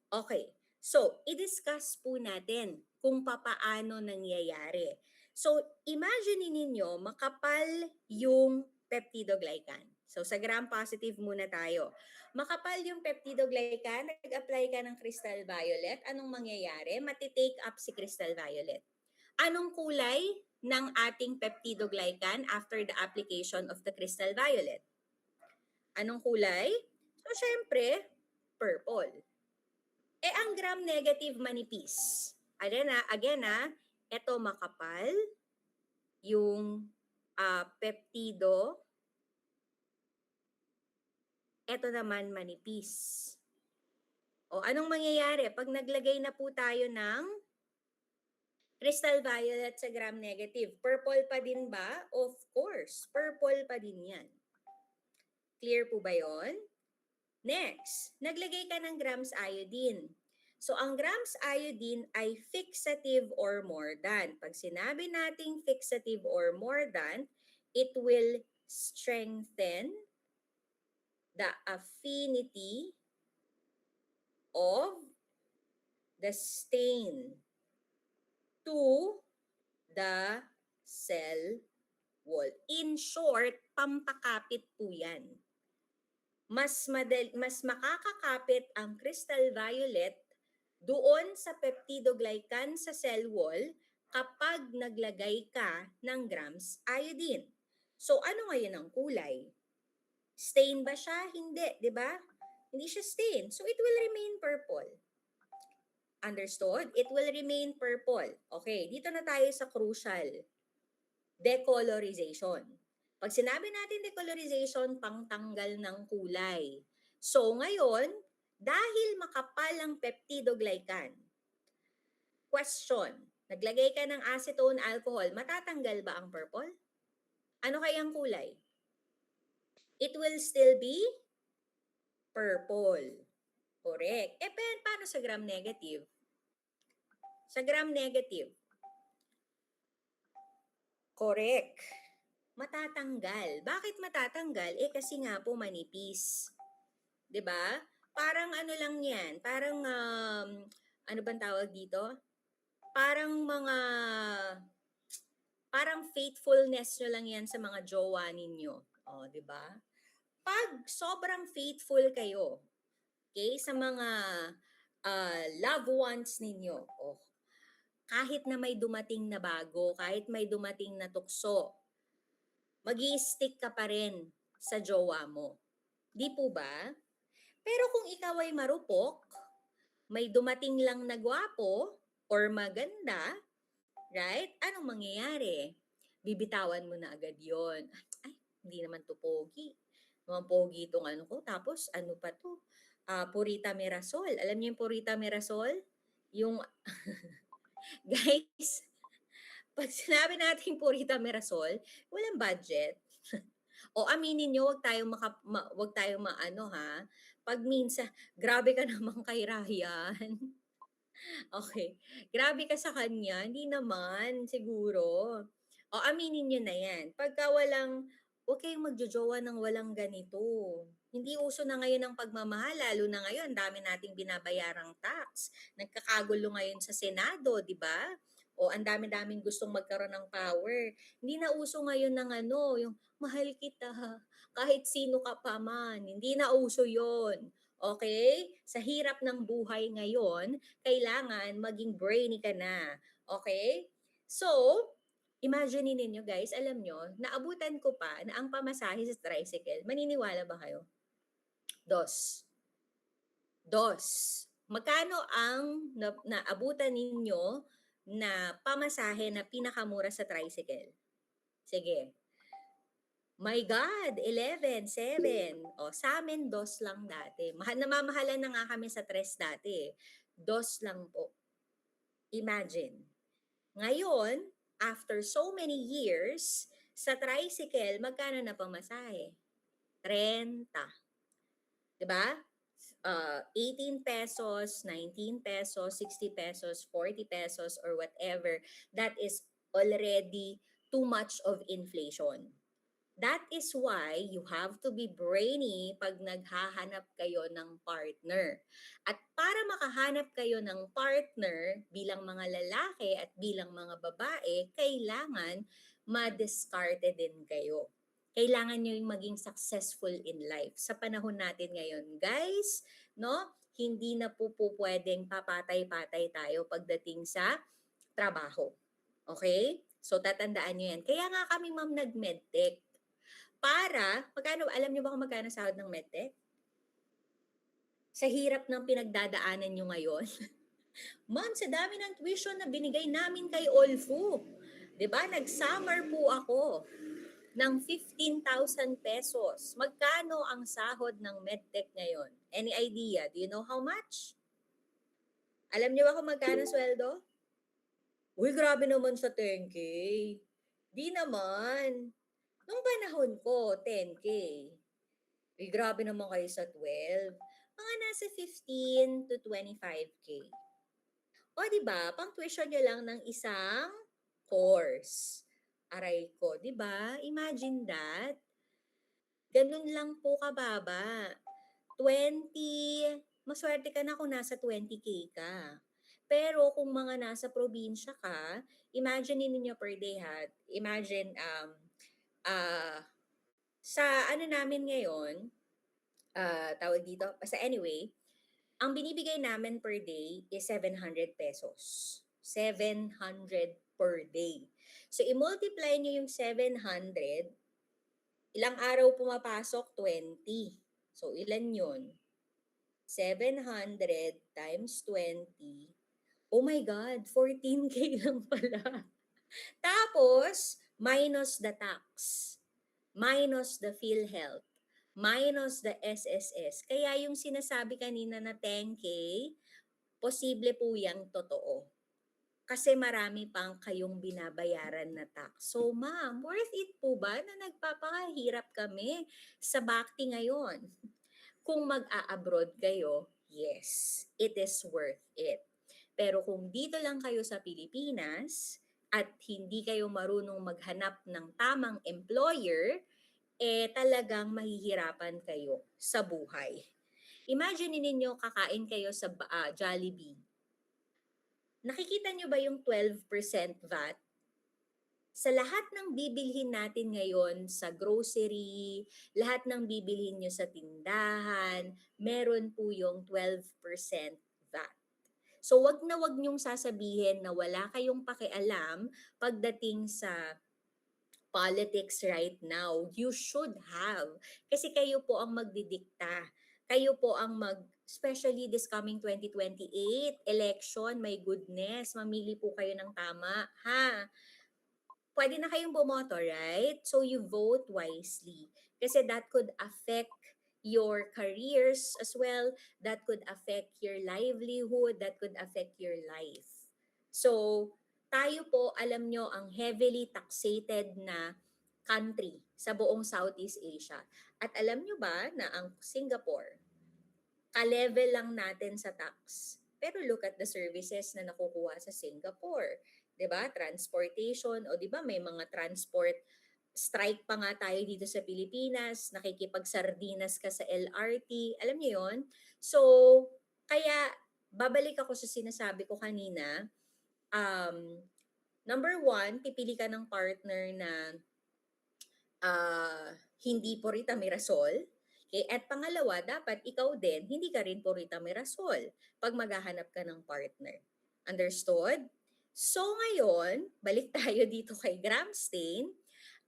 [SPEAKER 1] Okay, so i-discuss po natin kung papaano nangyayari. So imagine ninyo makapal yung peptidoglycan. So sa gram positive muna tayo. Makapal yung peptidoglycan, nag-apply ka ng crystal violet, anong mangyayari? Matitake up si crystal violet. Anong kulay ng ating peptidoglycan after the application of the crystal violet? Anong kulay? So syempre, purple. Ang gram negative manipis. Again, ito makapal yung peptido. Ito naman manipis. O anong mangyayari? Pag naglagay na po tayo ng crystal violet sa gram negative, purple pa din ba? Of course, purple pa din yan. Clear po ba yon? Next, naglagay ka ng grams iodine. So, ang grams iodine ay fixative or more than. Pag sinabi nating fixative or more than, it will strengthen the affinity of the stain to the cell wall. In short, pampakapit po yan. Mas makakakapit ang crystal violet doon sa peptidoglycan sa cell wall kapag naglagay ka ng grams iodine. So ano ngayon ang kulay? Stain ba siya? Hindi, di ba? Hindi siya stain. So it will remain purple. Understood? It will remain purple. Okay, dito na tayo sa crucial. Decolorization. Pag sinabi natin decolorization, pangtanggal ng kulay. So ngayon, dahil makapal ang peptidoglycan, question, naglagay ka ng acetone alcohol, matatanggal ba ang purple? Ano kayang kulay? It will still be purple. Correct. Paano sa gram negative? Sa gram negative, correct. Matatanggal. Bakit matatanggal? Kasi nga po manipis. 'Di ba? Parang ano lang 'yan, parang ano bang tawag dito? Parang faithfulness nyo lang 'yan sa mga jowa ninyo. 'Di ba? Pag sobrang faithful kayo, okay, sa mga loved ones ninyo, kahit na may dumating na bago, kahit may dumating na tukso, mag-i-stick ka pa rin sa jowa mo. Di po ba? Pero kung ikaw ay marupok, may dumating lang na gwapo or maganda, right? Anong mangyayari? Bibitawan mo na agad yon. Ay, hindi naman to pogi. Mga pogi itong ano ko. Tapos, ano pa to? Purita Mirasol. Alam niyo yung Purita Mirasol? Yung, guys, pag sinabi natin Purita Mirasol, walang budget. O aminin nyo, wag tayo maano ha. Pag minsan, grabe ka naman kay Ryan. Okay. Grabe ka sa kanya, hindi naman siguro. O aminin nyo na yan. Pagka huwag kayong magjojowa ng walang ganito. Hindi uso na ngayon ang pagmamahal, lalo na ngayon, dami nating binabayarang tax. Nagkakagulo ngayon sa Senado, di ba? O ang dami-daming gustong magkaroon ng power. Hindi na uso ngayon ng yung mahal kita, kahit sino ka pa man. Hindi na uso yon. Okay? Sa hirap ng buhay ngayon, kailangan maging brainy ka na. Okay? So, imagine ninyo guys, alam nyo, naabutan ko pa na ang pamasahe sa tricycle, maniniwala ba kayo? Dos. Magkano ang naabutan ninyo na pamasahe na pinakamura sa tricycle? Sige. My God, 11, 7. Sa amin, dos lang dati. Namamahalan na nga kami sa tres dati. Dos lang po. Imagine. Ngayon, after so many years, sa tricycle, magkano na pamasahe? 30. Diba? 18 pesos, 19 pesos, 60 pesos, 40 pesos, or whatever. That is already too much of inflation. That is why you have to be brainy pag naghahanap kayo ng partner. At para makahanap kayo ng partner bilang mga lalaki at bilang mga babae, kailangan madiskarte din kayo. Kailangan nyo yung maging successful in life. Sa panahon natin ngayon, guys, no? Hindi na po pwedeng papatay-patay tayo pagdating sa trabaho. Okay? So, tatandaan nyo yan. Kaya nga kami, ma'am, nag-medtech alam niyo ba kung magkano sahod ng medtech? Sa hirap ng pinagdadaanan nyo ngayon. Ma'am, sa dami ng tuition na binigay namin kay Olfu, 'di ba? Nag-summer po ako ng 15,000 pesos. Magkano ang sahod ng medtech ngayon? Any idea? Do you know how much? Alam niyo ba kung magkano sweldo? Uy, grabe naman sa 10K. Di naman. Nung panahon ko, 10K. Uy, grabe naman kayo sa 12. Mga nasa 15 to 25K. O, di ba? Pang tuition nyo lang ng isang course. Aray ko, di ba? Imagine that. Ganun lang po kababa. 20, maswerte ka na kung nasa 20K ka. Pero kung mga nasa probinsya ka, imagine ninyo per day ha. Imagine, sa ano namin ngayon, tawag dito, basta anyway, ang binibigay namin per day is 700 pesos. 700 per day. So, i-multiply nyo yung 700, ilang araw pumapasok? 20. So, ilan yun? 700 times 20. Oh my God, 14K lang pala. Tapos, minus the tax, minus the PhilHealth, minus the SSS. Kaya yung sinasabi kanina na 10K, posible po yang totoo. Kasi marami pang kayong binabayaran na tax. So ma'am, worth it po ba na nagpapahirap kami sa Bhakti ngayon? Kung mag-a-abroad kayo, yes, it is worth it. Pero kung dito lang kayo sa Pilipinas at hindi kayo marunong maghanap ng tamang employer, talagang mahihirapan kayo sa buhay. Imagine ninyo kakain kayo sa Jollibee. Nakikita nyo ba yung 12% VAT? Sa lahat ng bibilhin natin ngayon sa grocery, lahat ng bibilhin nyo sa tindahan, meron po yung 12% VAT. So wag na wag nyong sasabihin na wala kayong pakialam pagdating sa politics right now. You should have. Kasi kayo po ang magdidikta. Kayo po ang especially this coming 2028 election, my goodness, mamili po kayo ng tama, ha? Pwede na kayong bumoto, right? So you vote wisely. Kasi that could affect your careers as well. That could affect your livelihood. That could affect your life. So, tayo po, alam nyo, ang heavily taxated na country sa buong Southeast Asia. At alam nyo ba na ang Singapore, ka-level lang natin sa tax. Pero look at the services na nakukuha sa Singapore. 'Di ba? Transportation, o 'di ba may mga transport strike pa nga tayo dito sa Pilipinas, nakikipagsardinas ka sa LRT, alam niyo 'yon? So, kaya babalik ako sa sinasabi ko kanina, number one, pipili ka ng partner na hindi purita mirasol. Okay? At pangalawa, dapat ikaw din, hindi ka rin purita mirasol pag maghahanap ka ng partner. Understood? So ngayon, balik tayo dito kay Gramstein.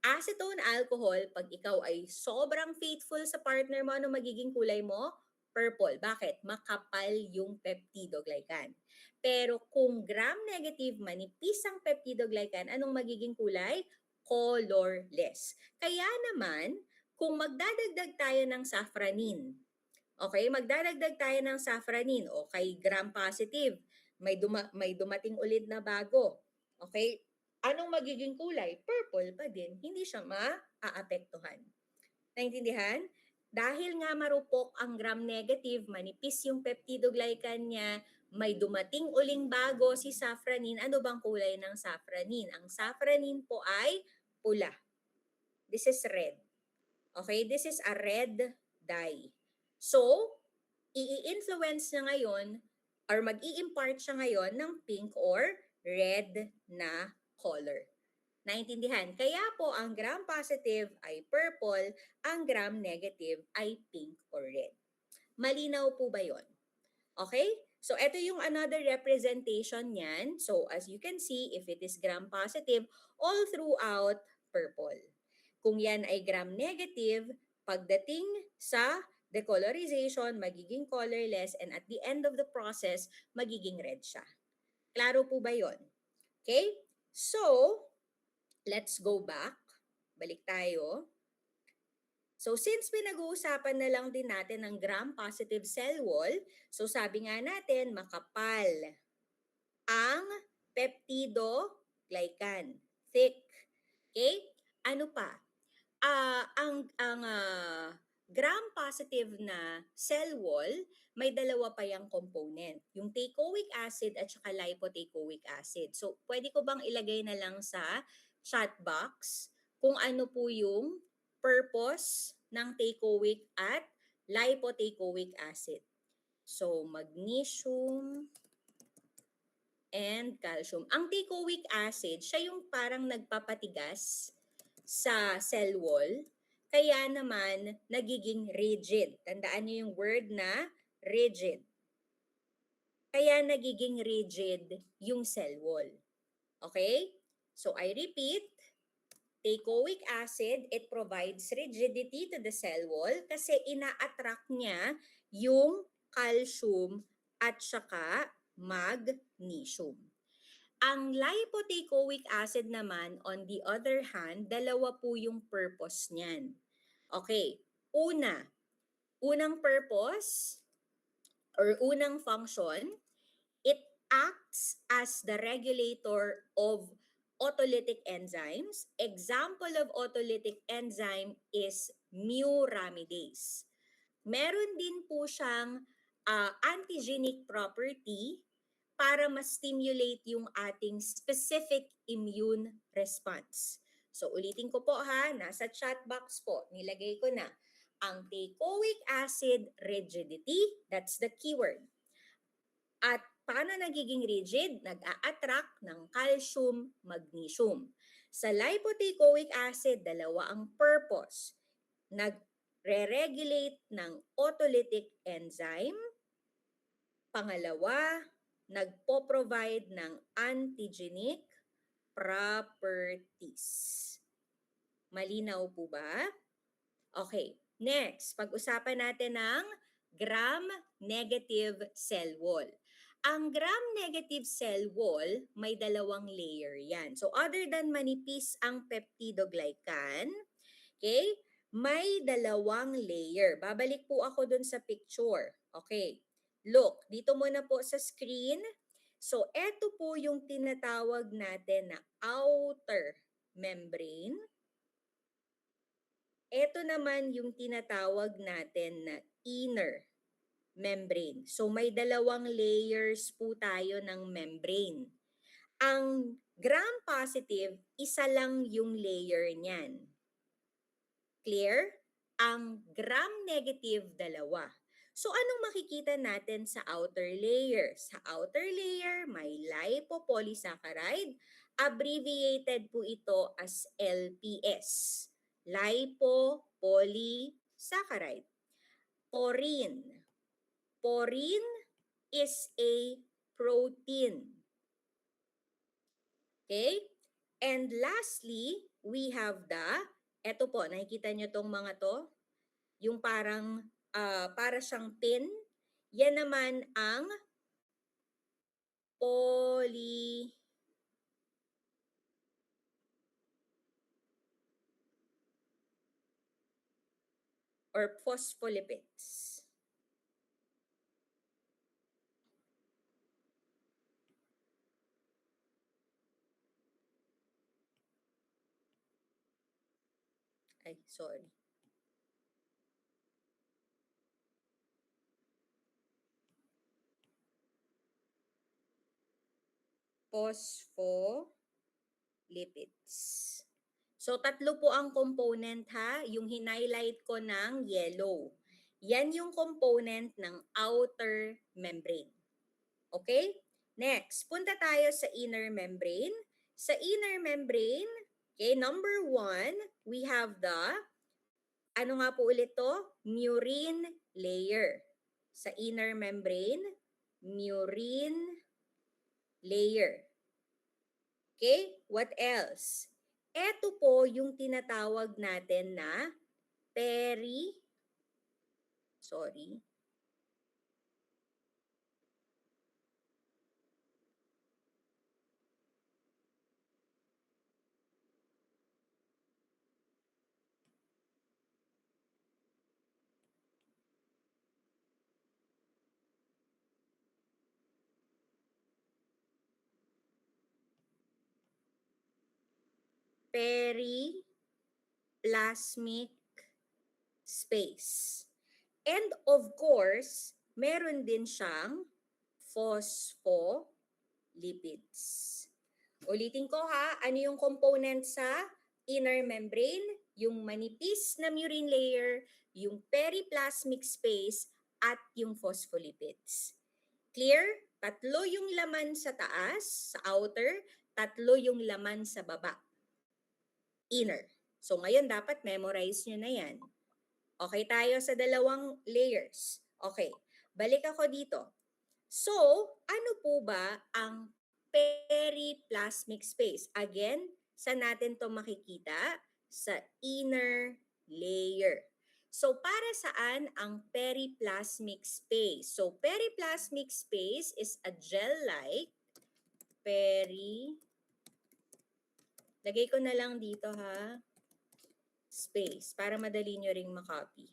[SPEAKER 1] Acetone alcohol, pag ikaw ay sobrang faithful sa partner mo, ano magiging kulay mo? Purple. Bakit? Makapal yung peptidoglycan. Pero kung gram-negative, manipis ang peptidoglycan, anong magiging kulay? Colorless. Kaya naman, kung magdadagdag tayo ng safranin, okay, magdadagdag tayo ng safranin, okay, gram-positive, may dumating ulit na bago, okay, anong magiging kulay? Purple pa din, hindi siya maaapektuhan. Naintindihan? Dahil nga marupok ang gram-negative, manipis yung peptidoglycan niya, may dumating uling bago si safranin. Ano bang kulay ng safranin? Ang safranin po ay pula. This is red. Okay, this is a red dye. So, i-influence niya ngayon or mag-i-impart siya ngayon ng pink or red na color. Naintindihan? Kaya po ang gram positive ay purple, ang gram negative ay pink or red. Malinaw po ba yon? Okay? So, ito yung another representation niyan. So, as you can see, if it is gram positive, all throughout purple. Kung yan ay gram negative, pagdating sa decolorization, magiging colorless, and at the end of the process, magiging red siya. Klaro po ba yon? Okay? So, let's go back. Balik tayo. So, since pinag-uusapan na lang din natin ang gram-positive cell wall, so sabi nga natin, makapal ang peptidoglycan. Thick. Okay? Ano pa? Ang gram-positive na cell wall, may dalawa pa yung component. Yung teichoic acid at saka lipoteichoic acid. So, pwede ko bang ilagay na lang sa chat box kung ano po yung purpose ng teichoic at lipoteichoic acid. So, magnesium and calcium. Ang teichoic acid, siya yung parang nagpapatigas sa cell wall, kaya naman nagiging rigid. Tandaan niyo yung word na rigid. Kaya nagiging rigid yung cell wall. Okay? So, I repeat, teichoic acid, it provides rigidity to the cell wall kasi ina-attract niya yung calcium at saka magnesium. Ang lipoteichoic acid naman, on the other hand, dalawa po yung purpose niyan. Okay, unang purpose or unang function, it acts as the regulator of autolytic enzymes. Example of autolytic enzyme is muramidase. Meron din po siyang antigenic property para ma-stimulate yung ating specific immune response. So ulitin ko po ha, nasa chat box po, nilagay ko na ang teichoic acid rigidity, that's the keyword. At paano nagiging rigid? Nag-a-attract ng calcium, magnesium. Sa lipoteichoic acid, dalawa ang purpose. Nagre-regulate ng autolytic enzyme. Pangalawa, nagpo-provide ng antigenic properties. Malinaw po ba? Okay, next, pag-usapan natin ang gram-negative cell wall. Ang gram-negative cell wall, may dalawang layer yan. So, other than manipis ang peptidoglycan, okay, may dalawang layer. Babalik po ako dun sa picture. Okay, look, dito muna po sa screen. So, eto po yung tinatawag natin na outer membrane. Ito naman yung tinatawag natin na inner membrane. So may dalawang layers po tayo ng membrane. Ang gram-positive, isa lang yung layer niyan. Clear? Ang gram-negative, dalawa. So anong makikita natin sa outer layer? Sa outer layer, may lipopolysaccharide. Abbreviated po ito as LPS. Lipopolysaccharide. Porine. Porine is a protein. Okay? And lastly, we have eto po, nakikita nyo tong mga to? Yung parang, para siyang pin. Yan naman ang or phospholipids. Ay, sorry. phospholipids. So, tatlo po ang component ha, yung hinighlight ko ng yellow. Yan yung component ng outer membrane. Okay? Next, punta tayo sa inner membrane. Sa inner membrane, okay, number 1, we have the, ano nga po ulit to? Murin layer. Sa inner membrane, murin layer. Okay? What else? Ito po yung tinatawag natin na periplasmic space. And of course, meron din siyang phospholipids. Ulitin ko ha, ano yung component sa inner membrane? Yung manipis na murin layer, yung periplasmic space, at yung phospholipids. Clear? Tatlo yung laman sa taas, sa outer, tatlo yung laman sa baba, inner. So ngayon dapat memorize nyo na yan. Okay tayo sa dalawang layers. Okay, balik ako dito. So, ano po ba ang periplasmic space? Again, saan natin to makikita? Sa inner layer. So, para saan ang periplasmic space? So, periplasmic space is a gel-like lagay ko na lang dito ha, space, para madali nyo ring makopy.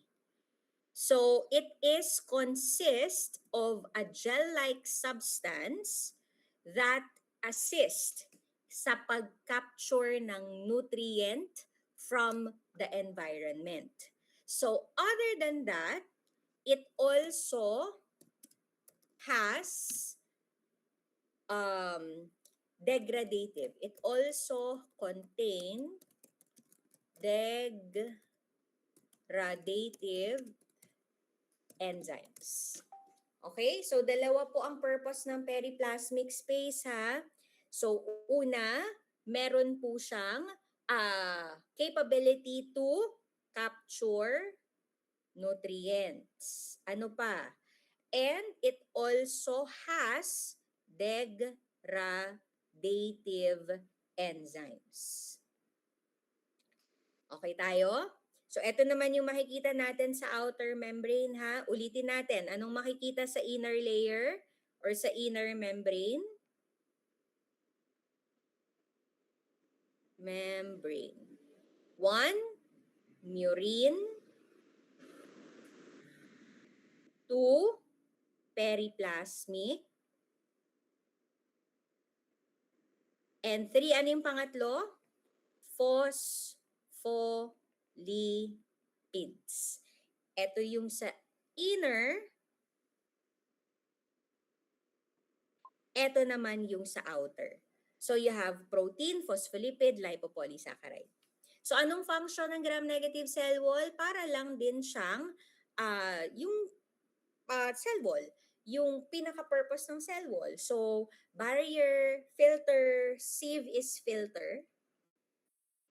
[SPEAKER 1] So, it is consist of a gel-like substance that assist sa pag-capture ng nutrient from the environment. So, other than that, it also has degradative. It also contain degradative enzymes. Okay? So, dalawa po ang purpose ng periplasmic space ha. So, una, meron po siyang capability to capture nutrients. Ano pa? And it also has degradative enzymes. Okay tayo? So, ito naman yung makikita natin sa outer membrane ha. Ulitin natin. Anong makikita sa inner layer or sa inner membrane? Membrane. 1, murin. 2, periplasmic. And 3, ano yung pangatlo? Phospholipids. Ito yung sa inner. Ito naman yung sa outer. So you have protein, phospholipid, lipopolysaccharide. So anong function ng gram-negative cell wall? Para lang din siyang yung cell wall, yung pinaka-purpose ng cell wall. So barrier, filter, sieve is filter.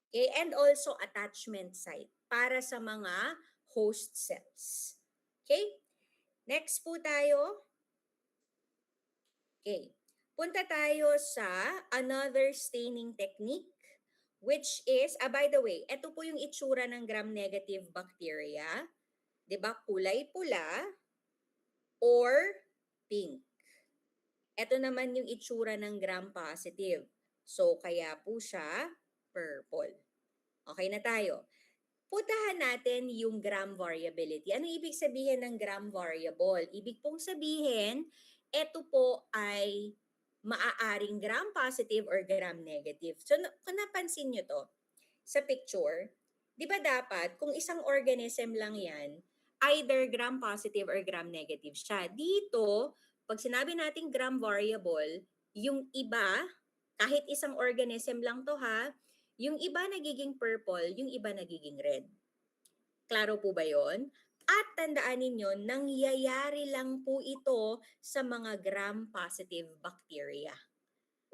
[SPEAKER 1] Okay, and also attachment site para sa mga host cells. Okay? Next po tayo. Okay. Punta tayo sa another staining technique, which is, by the way, ito po yung itsura ng gram-negative bacteria. 'Di ba? Kulay pula or pink. Ito naman yung itsura ng gram-positive. So, kaya po siya purple. Okay na tayo. Puntahan natin yung gram variability. Ano ibig sabihin ng gram variable? Ibig pong sabihin, ito po ay maaaring gram positive or gram negative. So, kung napansin nyo to sa picture, di ba dapat kung isang organism lang yan, either gram positive or gram negative siya. Dito, pag sinabi nating gram variable, Yung iba, kahit isang organism lang to ha, yung iba nagiging purple, yung iba nagiging red. Klaro po ba yon? At tandaan ninyo, nangyayari lang po ito sa mga gram-positive bacteria.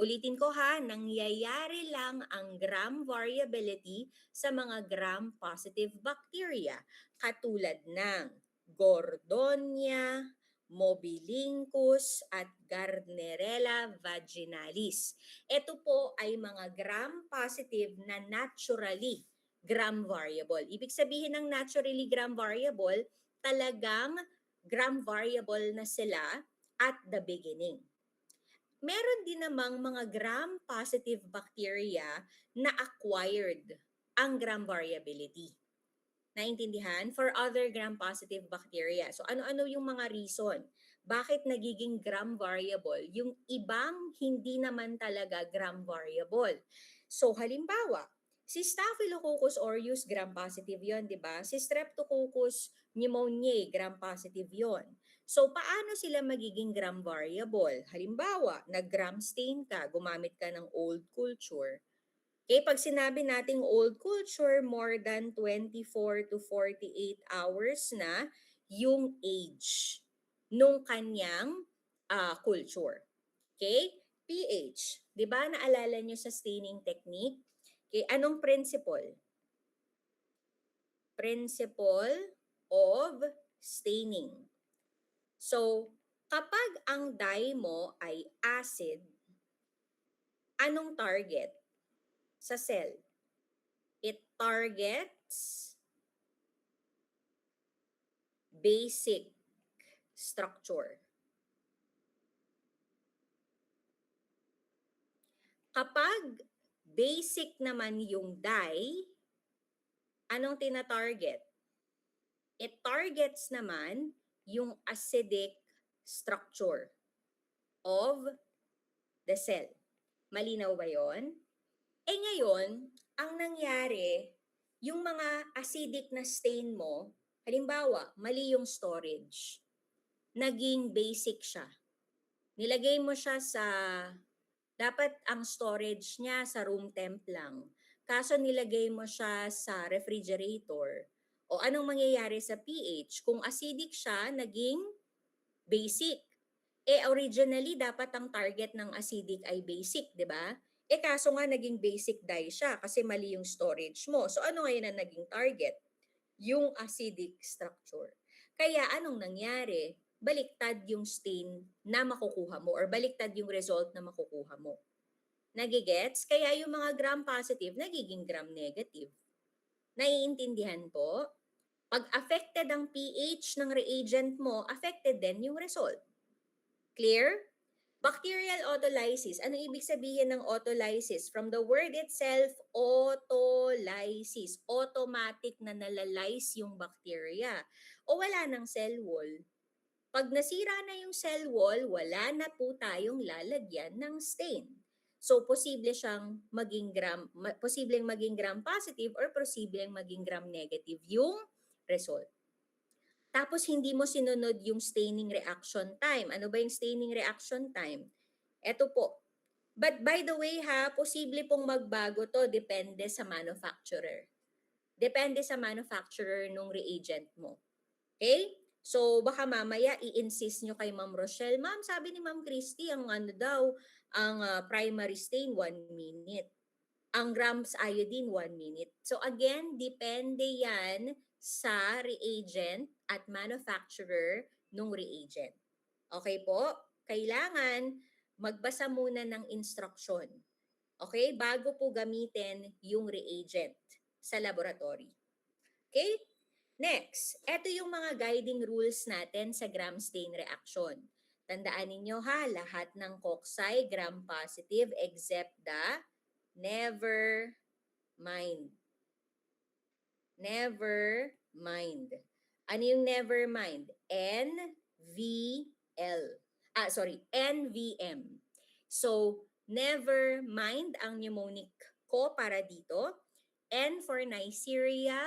[SPEAKER 1] Ulitin ko ha, nangyayari lang ang gram variability sa mga gram-positive bacteria katulad ng Gordonia, Mobilincus at Gardnerella vaginalis. Ito po ay mga gram-positive na naturally gram variable. Ibig sabihin ng naturally gram variable, talagang gram variable na sila at the beginning. Meron din namang mga gram-positive bacteria na acquired ang gram variability. Naintindihan? For other gram-positive bacteria. So ano-ano yung mga reason? Bakit nagiging gram variable? Yung ibang hindi naman talaga gram variable. So halimbawa, si Staphylococcus aureus gram-positive yon, di ba? Si Streptococcus pneumoniae gram-positive yon. So, paano sila magiging gram variable? Halimbawa, nag-gram stain ka, gumamit ka ng old culture. Okay, pag sinabi nating old culture, more than 24 to 48 hours na yung age nung kanyang culture. Okay? pH. Di ba naalala nyo sa staining technique? Okay, anong principle? Principle of staining. So, kapag ang dye mo ay acid, anong target sa cell? It targets basic structure. Kapag basic naman yung dye, anong tina-target? It targets naman yung acidic structure of the cell. Malinaw ba yon? Ngayon, ang nangyari, yung mga acidic na stain mo, halimbawa, mali yung storage. Naging basic siya. Nilagay mo siya sa, dapat ang storage niya sa room temp lang. Kaso nilagay mo siya sa refrigerator. O anong mangyayari sa pH? Kung acidic siya, naging basic. Originally, dapat ang target ng acidic ay basic, di ba? Kaso nga naging basic dye siya kasi mali yung storage mo. So ano ngayon ang naging target? Yung acidic structure. Kaya anong nangyari? Baliktad yung stain na makukuha mo or baliktad yung result na makukuha mo. Nagigets? Kaya yung mga gram positive, nagiging gram negative. Naiintindihan po? Pag affected ang pH ng reagent mo, affected din yung result. Clear? Bacterial autolysis. Ano ibig sabihin ng autolysis? From the word itself, autolysis. Automatic na nalalyze yung bacteria. O wala ng cell wall. Pag nasira na yung cell wall, wala na po tayong lalagyan ng stain. So, posibleng maging gram positive or posibleng maging gram negative yung result. Tapos hindi mo sinunod yung staining reaction time. Ano ba yung staining reaction time? Ito po. But by the way ha, posible pong magbago to depende sa manufacturer. Depende sa manufacturer nung reagent mo. Okay? So baka mamaya i-insist nyo kay Ma'am Rochelle, Ma'am, sabi ni Ma'am Christy, ang ano daw, ang primary stain 1 minute. Ang grams iodine 1 minute. So again, depende yan sa reagent at manufacturer nung reagent. Okay po? Kailangan magbasa muna ng instruction. Okay? Bago po gamitin yung reagent sa laboratory. Okay? Next, ito yung mga guiding rules natin sa gram stain reaction. Tandaan ninyo ha, lahat ng cocci gram positive except the never mind. Never mind. Ano yung never mind? NVL. NVM. So, never mind ang mnemonic ko para dito. N for Neisseria,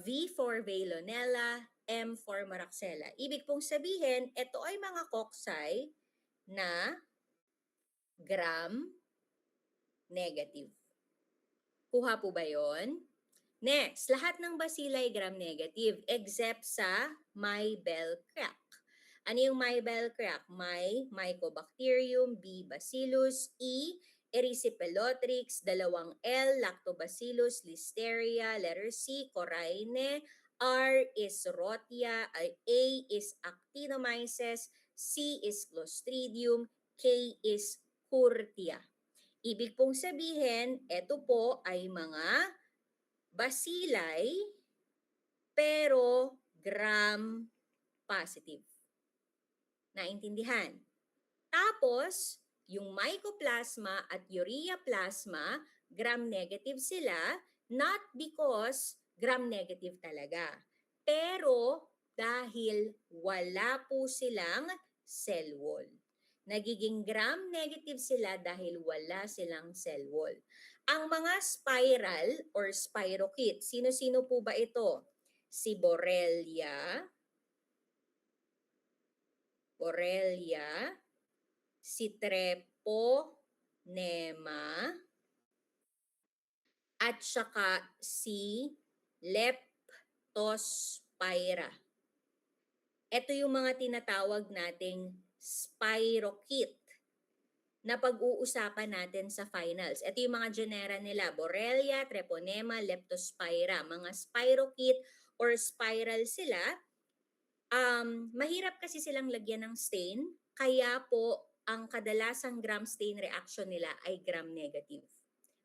[SPEAKER 1] V for Veillonella, M for Moraxella. Ibig pong sabihin, ito ay mga cocci na gram negative. Kuha po ba yon? Next, lahat ng bacilli gram-negative except sa Maibelcrack. Ano yung Maibelcrack? May Mycobacterium, B. Bacillus, E. Erysipelotrix, 2 L. Lactobacillus, Listeria, letter C. Coraine, R is Rotia, A is Actinomyces, C is Clostridium, K is Curtia. Ibig pong sabihin, ito po ay mga bacilli pero gram positive. Naintindihan? Tapos, yung mycoplasma at urea plasma, gram negative sila, not because gram negative talaga, pero dahil wala po silang cell wall. Nagiging gram negative sila dahil wala silang cell wall. Ang mga spiral or spirochete, sino-sino po ba ito? Si Borrelia, si Treponema, at saka si Leptospira. Ito yung mga tinatawag nating spirochete na pag-uusapan natin sa finals. Ito yung mga genera nila, Borrelia, Treponema, Leptospira. Mga spirochete or spiral sila. Mahirap kasi silang lagyan ng stain, kaya po ang kadalasang gram stain reaction nila ay gram negative.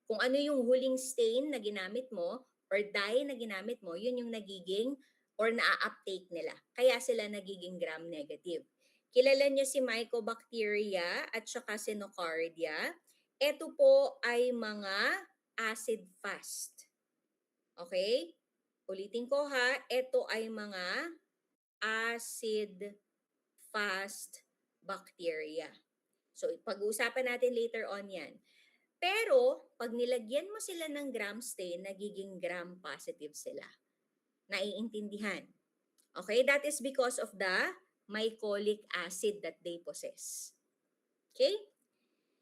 [SPEAKER 1] Kung ano yung huling stain na ginamit mo or dye na ginamit mo, yun yung nagiging or na-uptake nila. Kaya sila nagiging gram negative. Kilala niyo si Mycobacteria at saka si Nocardia. Ito po ay mga acid fast. Okay? Ulitin ko ha, ito ay mga acid fast bacteria. So, pag-uusapan natin later on yan. Pero, pag nilagyan mo sila ng gram stain, nagiging gram positive sila. Naiintindihan? Okay? That is because of the mycolic acid that they possess. Okay?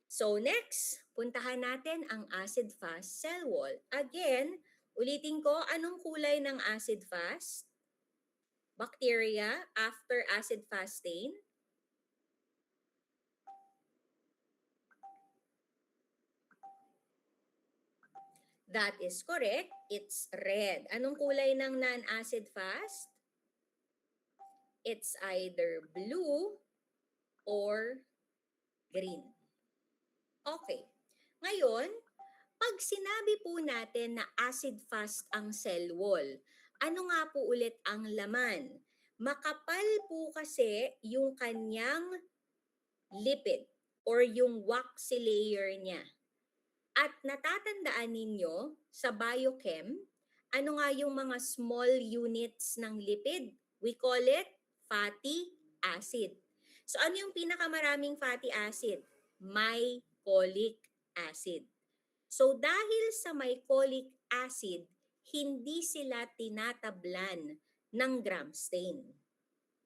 [SPEAKER 1] So, next, puntahan natin ang acid fast cell wall. Again, ulitin ko, anong kulay ng acid fast bacteria after acid fast stain? That is correct. It's red. Anong kulay ng non-acid fast? It's either blue or green. Okay. Ngayon, pag sinabi po natin na acid fast ang cell wall, ano nga po ulit ang laman? Makapal po kasi yung kanyang lipid or yung waxy layer niya. At natatandaan ninyo sa biochem, ano nga yung mga small units ng lipid? We call it fatty acid. So ano yung pinakamaraming fatty acid? Mycolic acid. So dahil sa mycolic acid, hindi sila tinatablan ng gram stain.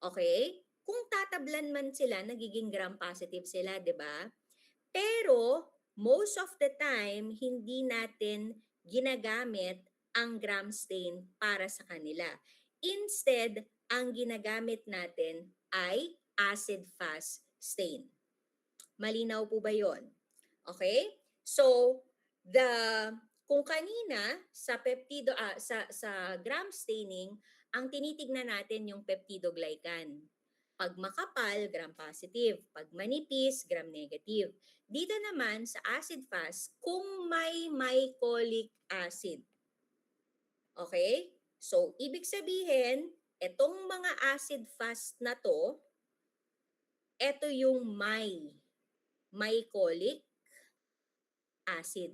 [SPEAKER 1] Okay? Kung tatablan man sila, nagiging gram positive sila, 'di ba? Pero most of the time, hindi natin ginagamit ang gram stain para sa kanila. Instead, ang ginagamit natin ay acid fast stain. Malinaw po ba yon? Okay? So, kung kanina sa sa gram staining, ang tinitignan natin yung peptidoglycan. Pag makapal, gram positive. Pag manipis, gram negative. Dito naman sa acid fast, kung may mycolic acid. Okay? So, ibig sabihin, itong mga acid fast na to, ito yung mycolic acid.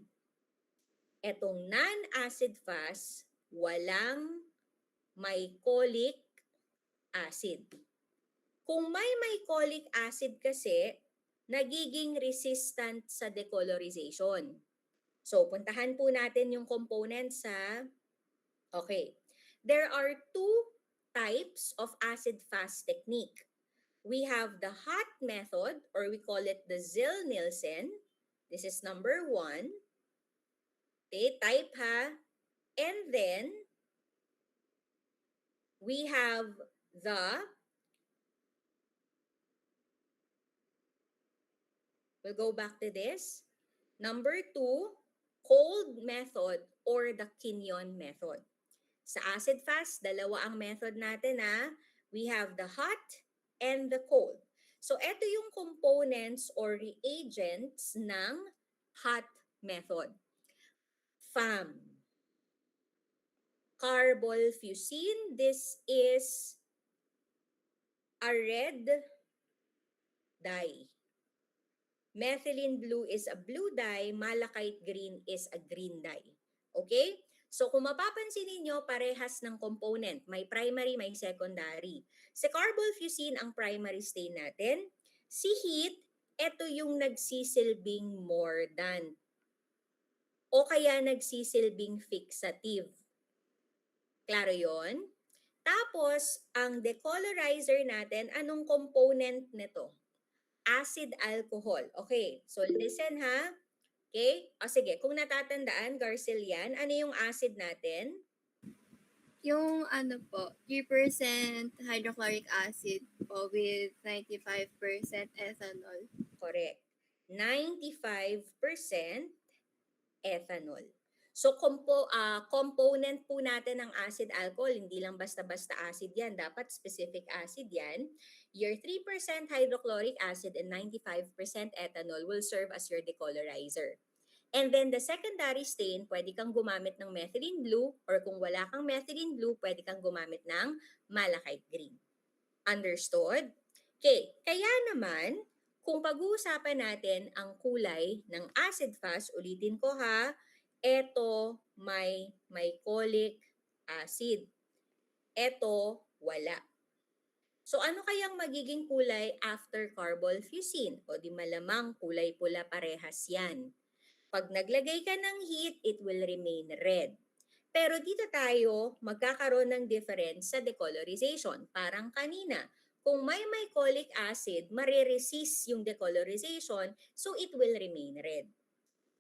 [SPEAKER 1] Etong non-acid fast, walang mycolic acid. Kung may mycolic acid kasi, nagiging resistant sa decolorization. So, puntahan po natin yung components sa... Okay. There are two types of acid fast technique. we have the hot method, or we call it the Zille-Nielsen. This is number 1. Okay, type ha. And then, we have we'll go back to this. Number 2, cold method or the Quinion method. Sa acid-fast, dalawa ang method natin ha. We have the hot and the cold. So, ito yung components or reagents ng hot method. FAM, carbolfusine. This is a red dye. Methylene blue is a blue dye, malachite green is a green dye. Okay? So kung mapapansin niyo parehas ng component. May primary, may secondary. Si carbolfusine ang primary stain natin. Si heat, ito yung nagsisilbing mordant. O kaya nagsisilbing fixative. Klaro yon? Tapos, ang decolorizer natin, anong component nito? Acid alcohol. Okay, so listen ha. Okay? O sige, kung natatandaan, Garcilian, ano yung acid natin?
[SPEAKER 2] Yung ano po, 3% hydrochloric acid po with 95% ethanol.
[SPEAKER 1] Correct. 95% ethanol. So, component po natin ng acid alcohol, hindi lang basta-basta acid yan. Dapat specific acid yan. Your 3% hydrochloric acid and 95% ethanol will serve as your decolorizer. And then the secondary stain, pwede kang gumamit ng methylene blue, or kung wala kang methylene blue, pwede kang gumamit ng malachite green. Understood? Okay, kaya naman, kung pag-uusapan natin ang kulay ng acid-fast, ulitin ko ha, eto may mycolic acid. Eto wala. So ano kayang magiging kulay after carbolfusine? O di malamang kulay pula parehas yan. Pag naglagay ka ng heat, it will remain red. Pero dito tayo magkakaroon ng difference sa decolorization. Parang kanina, kung may mycolic acid, mariresist yung decolorization, so it will remain red.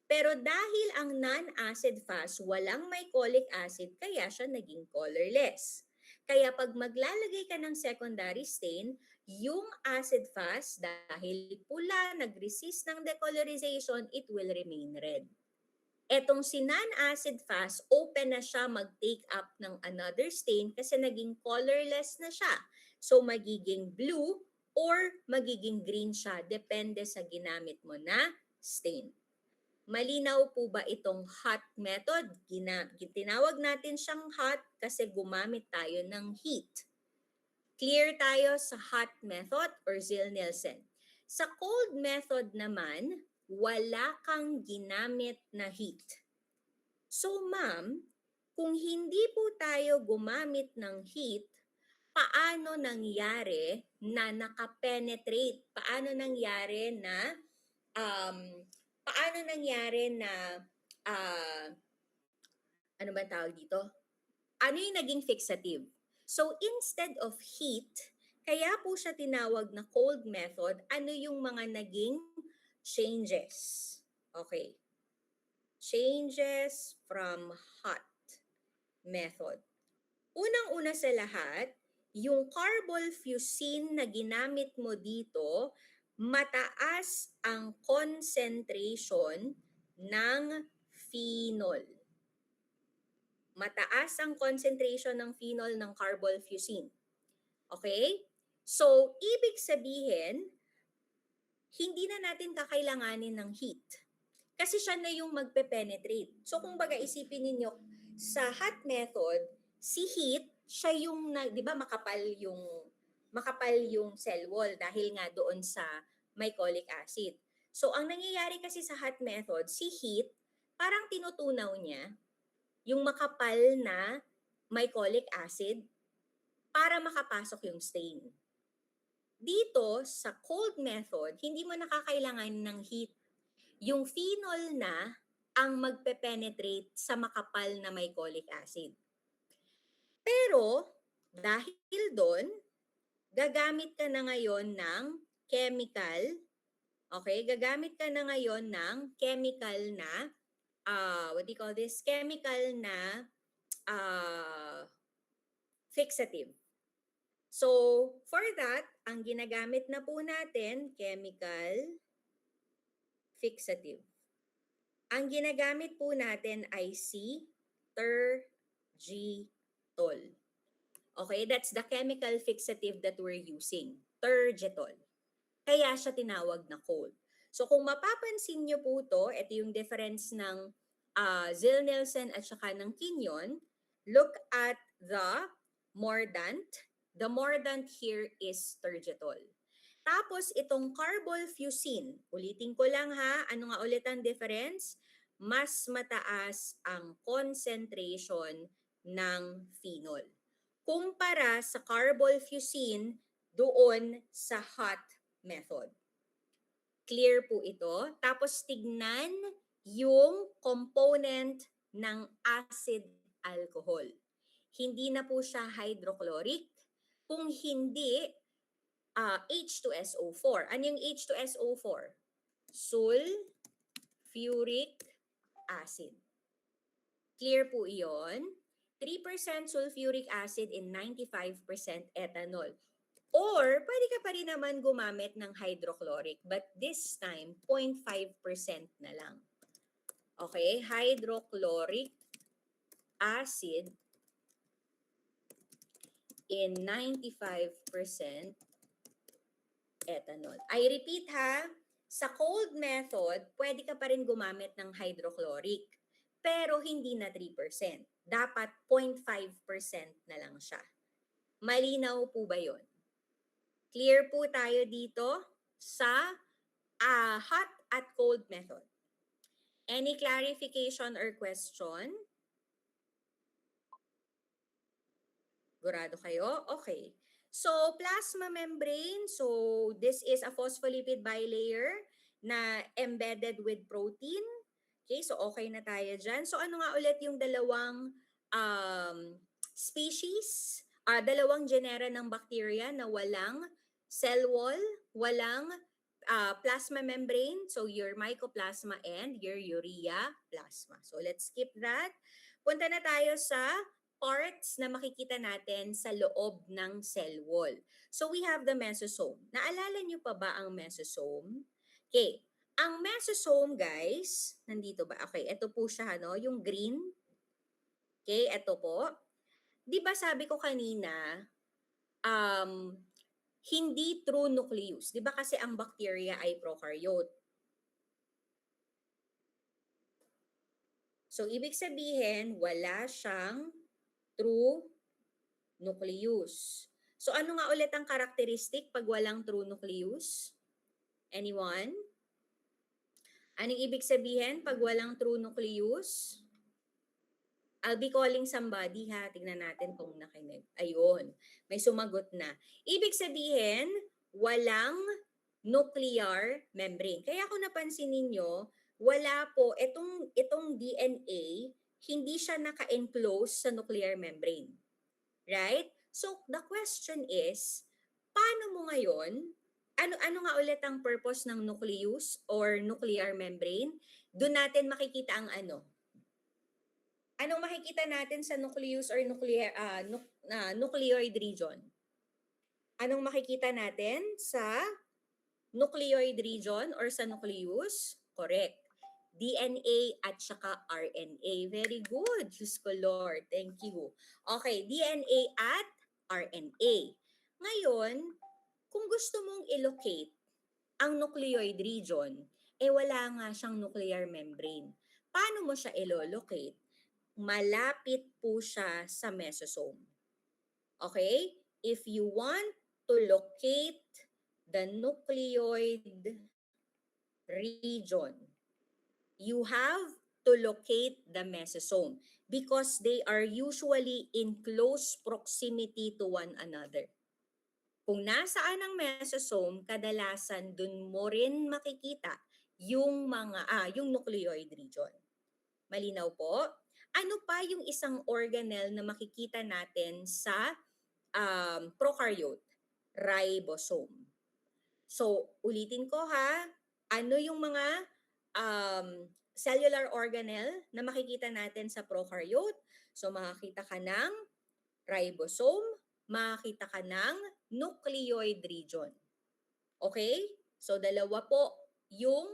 [SPEAKER 1] Pero dahil ang non-acid fast, walang mycolic acid, kaya siya naging colorless. Kaya pag maglalagay ka ng secondary stain, yung acid fast, dahil pula, nag-resist ng decolorization, it will remain red. Etong si non-acid fast, open na siya mag-take up ng another stain kasi naging colorless na siya. So magiging blue or magiging green siya, depende sa ginamit mo na stain. Malinaw po ba itong hot method? Tinawag natin siyang hot kasi gumamit tayo ng heat. Clear tayo sa hot method or Zille-Nielsen. Sa cold method naman, wala kang ginamit na heat. So ma'am, kung hindi po tayo gumamit ng heat, paano nangyari na nakapenetrate? Paano nangyari na ano ba tawag dito? Ano yung naging fixative? So instead of heat, kaya po siya tinawag na cold method, ano yung mga naging changes? Okay. Changes from hot method. Unang-una sa lahat, yung carbolfusine na ginamit mo dito, mataas ang concentration ng phenol. Mataas ang concentration ng phenol ng carbolfusine. Okay? So, ibig sabihin, hindi na natin kakailanganin ng heat. Kasi siya na yung magpe-penetrate. So, kung baga isipin ninyo, sa hot method, si heat, siya yung, di ba, makapal yung cell wall dahil nga doon sa mycolic acid. So, ang nangyayari kasi sa hot method, si heat, parang tinutunaw niya yung makapal na mycolic acid para makapasok yung stain. Dito, sa cold method, hindi mo nakakailangan ng heat. Yung phenol na ang magpe-penetrate sa makapal na mycolic acid. Pero, dahil gagamit ka na ngayon ng chemical, okay? Gagamit ka na ngayon ng chemical na, what do you call this? Chemical na fixative. So, for that, ang ginagamit na po natin, chemical fixative. Ang ginagamit po natin ay si tergitol. Okay, that's the chemical fixative that we're using, tergitol. Kaya siya tinawag na cold. So kung mapapansin niyo po to, ito yung difference ng Zilnilsen at saka ng Quinion. Look at the mordant. The mordant here is tergitol. Tapos itong carbolfusin, ulitin ko lang ha, ano nga ulit ang difference? Mas mataas ang concentration ng phenol. Kumpara sa carbolfusin doon sa hot method. Clear po ito. Tapos tignan yung component ng acid alcohol. Hindi na po siya hydrochloric. Kung hindi, H2SO4. Ano yung H2SO4? Sulfuric acid. Clear po iyon. 3% sulfuric acid in 95% ethanol. Or, pwede ka pa rin naman gumamit ng hydrochloric, but this time, 0.5% na lang. Okay, hydrochloric acid in 95% ethanol. I repeat ha, sa cold method, pwede ka pa rin gumamit ng hydrochloric, pero hindi na 3%. Dapat 0.5% na lang siya. Malinaw po ba yun? Clear po tayo dito sa hot at cold method. Any clarification or question? Gurado kayo? Okay. So, plasma membrane. So, this is a phospholipid bilayer na embedded with protein. Okay, so okay na tayo dyan. So, ano nga ulit yung dalawang species, dalawang genera ng bacteria na walang cell wall, walang plasma membrane. So, your mycoplasma and your urea plasma. So, let's skip that. Punta na tayo sa parts na makikita natin sa loob ng cell wall. So, we have the mesosome. Naalala nyo pa ba ang mesosome? Okay. Ang mesosome, guys, nandito ba? Okay, ito po siya, no? Yung green. Okay, ito po. Di ba sabi ko kanina, hindi true nucleus. Di ba kasi ang bacteria ay prokaryote. So, ibig sabihin, wala siyang true nucleus. So, ano nga ulit ang karakteristik pag walang true nucleus? Anyone? Anong ibig sabihin pag walang true nucleus? I'll be calling somebody ha. Tignan natin kung nakinig. Ayun, may sumagot na. Ibig sabihin, walang nuclear membrane. Kaya kung napansin ninyo, wala po, itong DNA, hindi siya naka-enclose sa nuclear membrane. Right? So, the question is, paano mo ngayon, ano nga ulit ang purpose ng nucleus or nuclear membrane? Doon natin makikita ang ano. Anong makikita natin sa nucleus or nucleoid region? Anong makikita natin sa nucleoid region or sa nucleus? Correct. DNA at saka RNA. Very good. Diyos ko Lord. Thank you. Okay, DNA at RNA. Ngayon, kung gusto mong i-locate ang nucleoid region, wala nga siyang nuclear membrane. Paano mo siya i-locate? Malapit po siya sa mesosome. Okay? If you want to locate the nucleoid region, you have to locate the mesosome because they are usually in close proximity to one another. Kung nasaan ang mesosome, kadalasan dun mo rin makikita yung yung nucleoid region. Malinaw po? Ano pa yung isang organelle na makikita natin sa prokaryote? ribosome. So, ulitin ko ha, ano yung mga cellular organelle na makikita natin sa prokaryote? So, makakita ka ng ribosome, makakita ka ng nucleoid region. Okay? So, dalawa po yung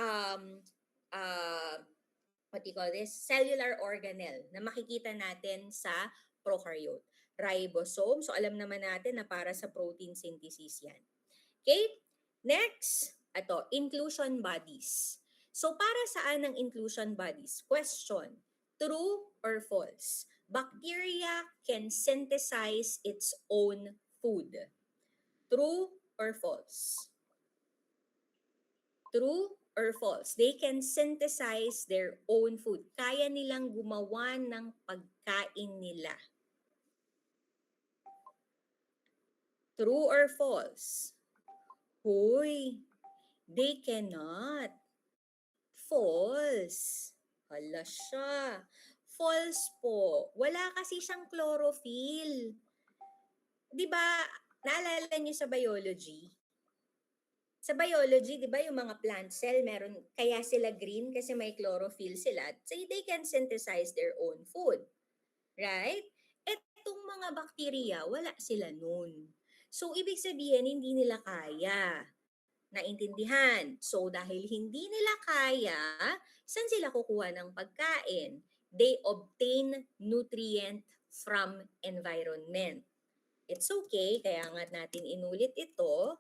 [SPEAKER 1] um, what you call this? Cellular organelle na makikita natin sa prokaryote. Ribosome, so alam naman natin na para sa protein synthesis yan. Okay? Next, inclusion bodies. So, para saan ang inclusion bodies? Question, true or false? Bacteria can synthesize its own food. True or false? True or false? They can synthesize their own food. Kaya nilang gumawa ng pagkain nila. True or false? Hoy, they cannot. False. Hala siya. False po. Wala kasi siyang chlorophyll. 'Di ba? Naalala niyo sa biology? Sa biology, 'di ba, yung mga plant cell meron kaya sila green kasi may chlorophyll sila. So they can synthesize their own food. Right? Etong mga bakterya, wala sila nun. So ibig sabihin hindi nila kaya. Naintindihan? So dahil hindi nila kaya, saan sila kukuha ng pagkain? They obtain nutrient from environment. It's okay, kaya nga natin inulit ito.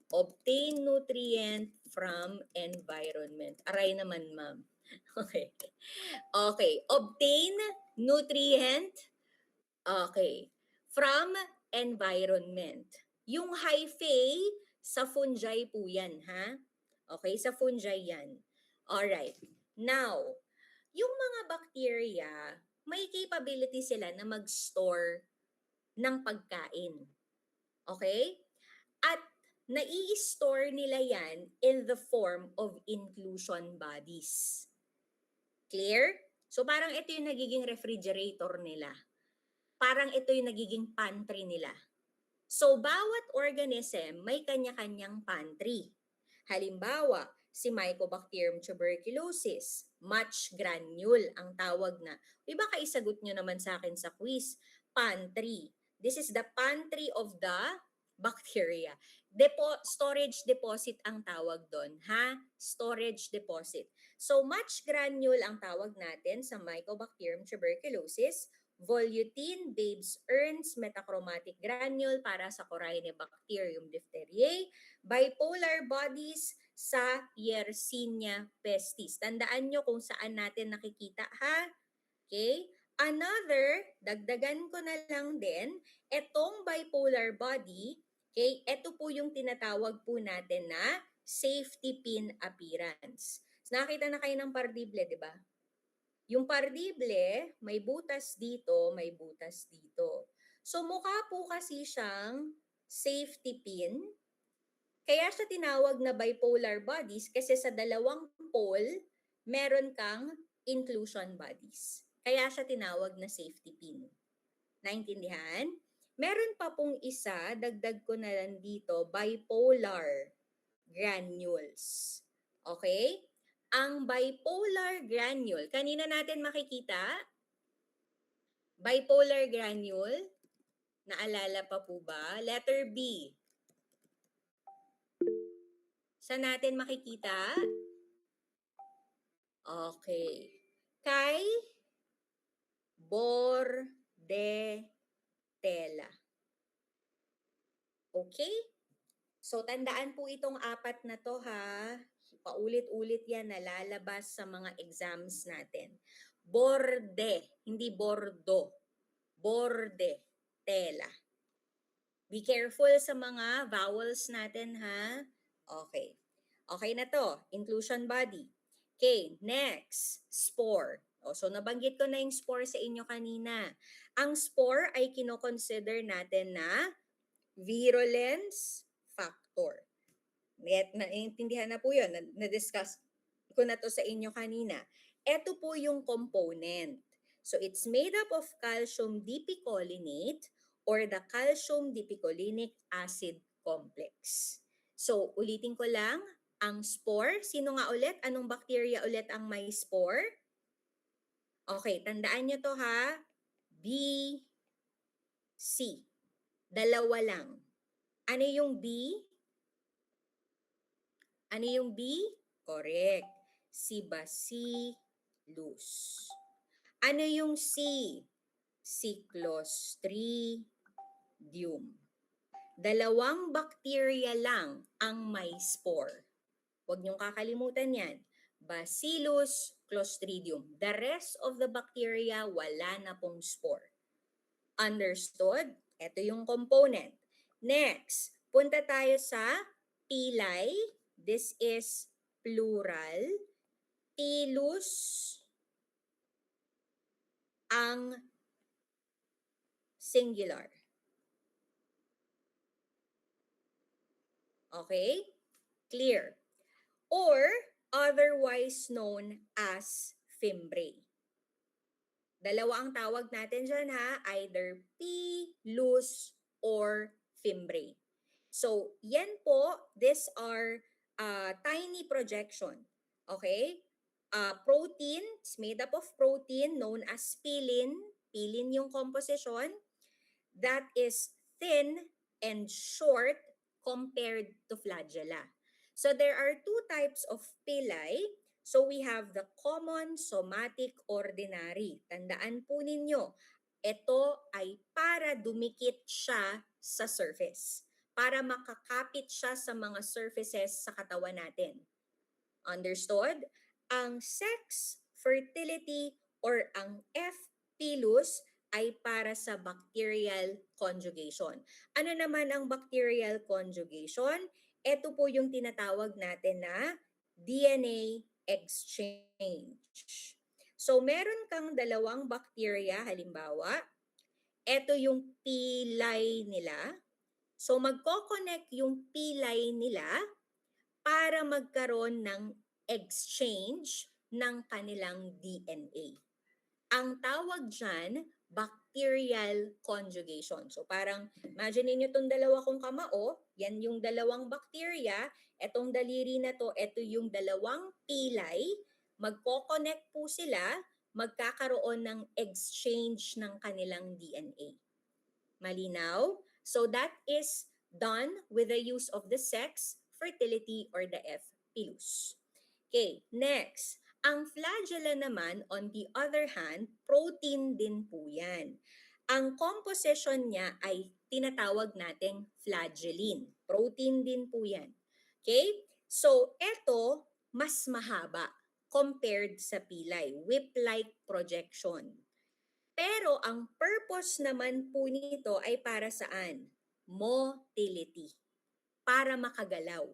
[SPEAKER 1] Obtain nutrient from environment. Aray naman, ma'am. Okay. Okay. Obtain nutrient, okay, from environment. Yung hyphae, sa fungi po yan, ha? Okay, sa fungi yan. Alright. Now, yung mga bacteria, may capability sila na mag-store ng pagkain. Okay? At nai-store nila yan in the form of inclusion bodies. Clear? So parang ito yung nagiging refrigerator nila. Parang ito yung nagiging pantry nila. So bawat organism may kanya-kanyang pantry. Halimbawa, si Mycobacterium tuberculosis, much granule ang tawag na. Baka isagot nyo naman sa akin sa quiz, pantry. This is the pantry of the bacteria. Storage deposit ang tawag doon, ha? Storage deposit. So much granule ang tawag natin sa Mycobacterium tuberculosis. Volutin, Babes urns, metachromatic granule para sa Corynebacterium diphtheriae, bipolar bodies sa Yersinia pestis. Tandaan nyo kung saan natin nakikita, ha? Okay? Another, dagdagan ko na lang din, etong bipolar body, okay, ito po yung tinatawag po natin na safety pin appearance. So, nakita na kayo ng pardible, di ba? Yung pardible, may butas dito, may butas dito. So mukha po kasi siyang safety pin. Kaya siya tinawag na bipolar bodies kasi sa dalawang pole, meron kang inclusion bodies. Kaya siya tinawag na safety pin. Naintindihan? Meron pa pong isa, dagdag ko na lang dito, bipolar granules. Okay? Ang bipolar granule, kanina natin makikita, bipolar granule, naalala pa po ba? Letter B. Saan natin makikita? Okay. Kay Bordetella. Okay? So, tandaan po itong apat na to, ha? Paulit-ulit yan, nalalabas sa mga exams natin. Borde, hindi bordo. Borde, tela. Be careful sa mga vowels natin, ha? Okay. Okay na to. Inclusion body. Okay, next. Spore. So, nabanggit ko na yung spore sa inyo kanina. Ang spore ay kinoconsider natin na virulence factor. Naiintindihan na po yun. Na-discuss ko na to sa inyo kanina. Ito po yung component. So, it's made up of calcium dipicolinate or the calcium dipicolinic acid complex. So, ulitin ko lang, ang spore, sino nga ulit? Anong bacteria ulit ang may spore? Okay, tandaan nyo to ha. B, C. Dalawa lang. Ano yung B? Ano yung B? Correct. Si Bacillus. Ano yung C? Si Clostridium. Dalawang bacteria lang ang may spore. Huwag niyong kakalimutan yan. Bacillus, Clostridium. The rest of the bacteria, wala na pong spore. Understood? Ito yung component. Next, punta tayo sa pilay. This is plural. Pilus ang singular. Okay? Clear. Or otherwise known as fimbriae. Dalawa ang tawag natin dyan ha, either pilus or fimbriae. So, yan po, these are tiny projection. Okay? Protein, it's made up of protein known as pilin. Pilin yung composition that is thin and short compared to flagella. So there are two types of pili. So we have the common, somatic, ordinary. Tandaan po ninyo, ito ay para dumikit siya sa surface. Para makakapit siya sa mga surfaces sa katawan natin. Understood? Ang sex, fertility, or ang F. pilus ay para sa bacterial conjugation. Ano naman ang bacterial conjugation? Ito po yung tinatawag natin na DNA exchange. So, meron kang dalawang bacteria, halimbawa, ito yung pilay nila. So, magko-connect yung pilay nila para magkaroon ng exchange ng kanilang DNA. Ang tawag dyan, bacterial conjugation. So parang, imagine niyo itong dalawa kong kamao, yan yung dalawang bacteria, etong daliri na to, ito yung dalawang pilay, magko-connect po sila, magkakaroon ng exchange ng kanilang DNA. Malinaw? So that is done with the use of the sex, fertility, or the F. pilus. Okay, next. Ang flagella naman, on the other hand, protein din po yan. Ang composition niya ay tinatawag nating flagellin. Protein din po yan. Okay? So, ito, mas mahaba compared sa pilay. Whip-like projection. Pero ang purpose naman po nito ay para saan? Motility. Para makagalaw.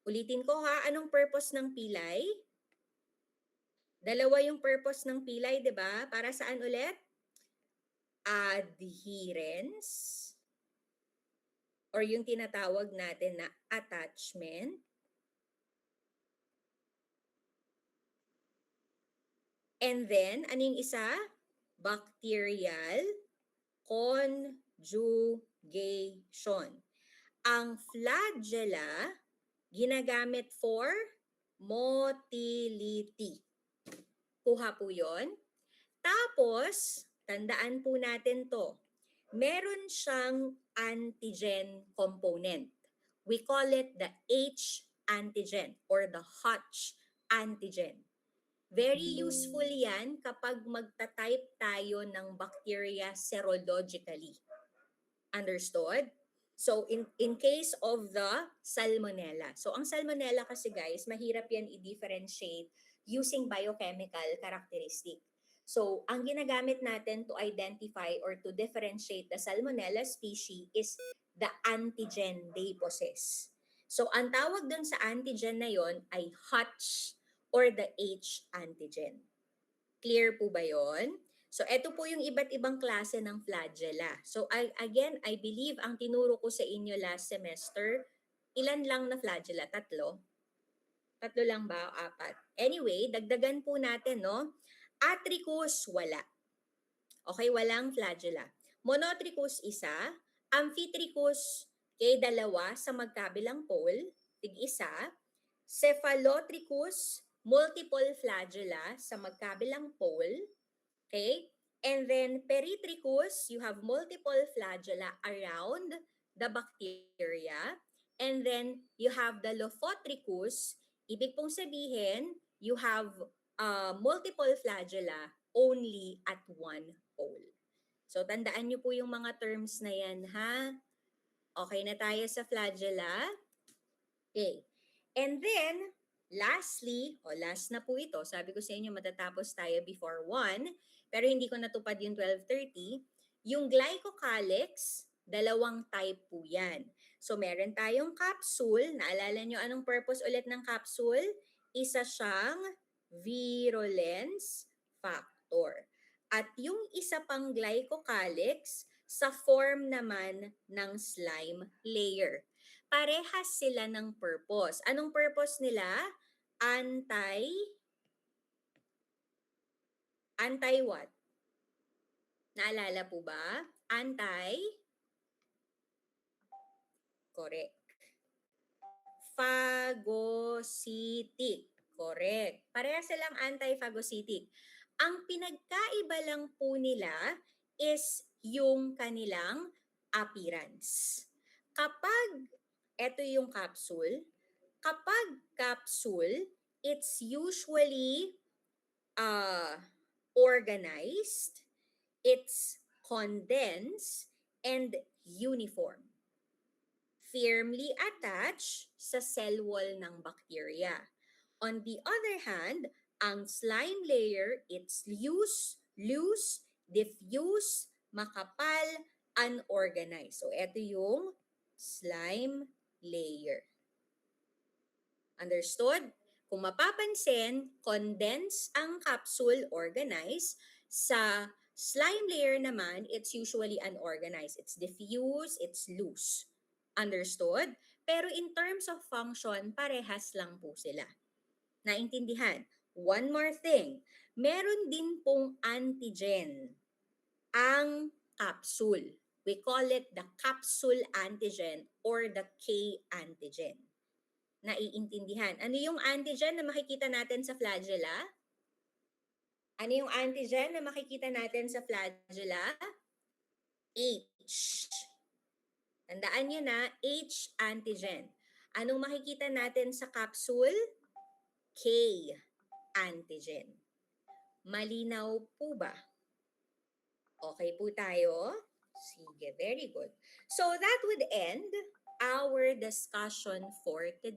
[SPEAKER 1] Ulitin ko ha, anong purpose ng pilay? Dalawa yung purpose ng pilay, di ba? Para saan ulit? Adherence. Or yung tinatawag natin na attachment. And then, anong isa? Bacterial conjugation. Ang flagella, ginagamit for motility. Kuha po yun. Tapos, tandaan po natin to. Meron siyang antigen component. We call it the H antigen or the Hutch antigen. Very useful yan kapag magta-type tayo ng bacteria serologically. Understood? So, in case of the salmonella. So, ang salmonella kasi guys, mahirap yan i-differentiate using biochemical characteristic. So, ang ginagamit natin to identify or to differentiate the salmonella species is the antigen they possess. So, ang tawag dun sa antigen na yon ay Hutch or the H antigen. Clear po ba yon? So, ito po yung iba't ibang klase ng flagella. So, I believe ang tinuro ko sa inyo last semester, ilan lang na flagella? Tatlo? Tatlo lang ba? O apat? Anyway, dagdagan po natin, no? Atricus, wala. Okay, walang flagella. monotrichous isa, amphitrichous dalawa sa magkabilang pole, tig-isa, cephalotrichous, multiple flagella sa magkabilang pole, okay? And then peritrichous, you have multiple flagella around the bacteria. And then you have the lophotrichous, ibig pong sabihin, you have multiple flagella only at one pole. So tandaan niyo po yung mga terms na yan, ha? Okay na tayo sa flagella? Okay. And then, lastly, last na po ito, sabi ko sa inyo matatapos tayo before 1, pero hindi ko natupad yung 12:30. Yung glycocalyx, dalawang type po yan. So meron tayong capsule, naalala nyo anong purpose ulit ng capsule? Isa siyang virulence factor. At yung isa pang glycocalyx, sa form naman ng slime layer. Parehas sila ng purpose. Anong purpose nila? Anti what? Naalala po ba? Correct. Phagocytic. Correct. Parehas silang anti-phagocytic. Ang pinagkaiba lang po nila is yung kanilang appearance. Kapag ito yung capsule, it's usually organized, it's condensed, and uniform. Firmly attached sa cell wall ng bacteria. On the other hand, ang slime layer, it's loose, diffuse, makapal, unorganized. So, ito yung slime layer. Understood? Kung mapapansin, condensed ang capsule, organized. Sa slime layer naman, it's usually unorganized. It's diffuse, it's loose. Understood? Pero in terms of function, parehas lang po sila. Naintindihan? One more thing. Meron din pong antigen ang capsule. We call it the capsule antigen or the K antigen. Naiintindihan. Ano yung antigen na makikita natin sa flagella? Ano yung antigen na makikita natin sa flagella? H. Tandaan nyo na, H antigen. Anong makikita natin sa capsule? K antigen. Malinaw po ba? Okay po tayo? Sige, very good. So that would end our discussion for today.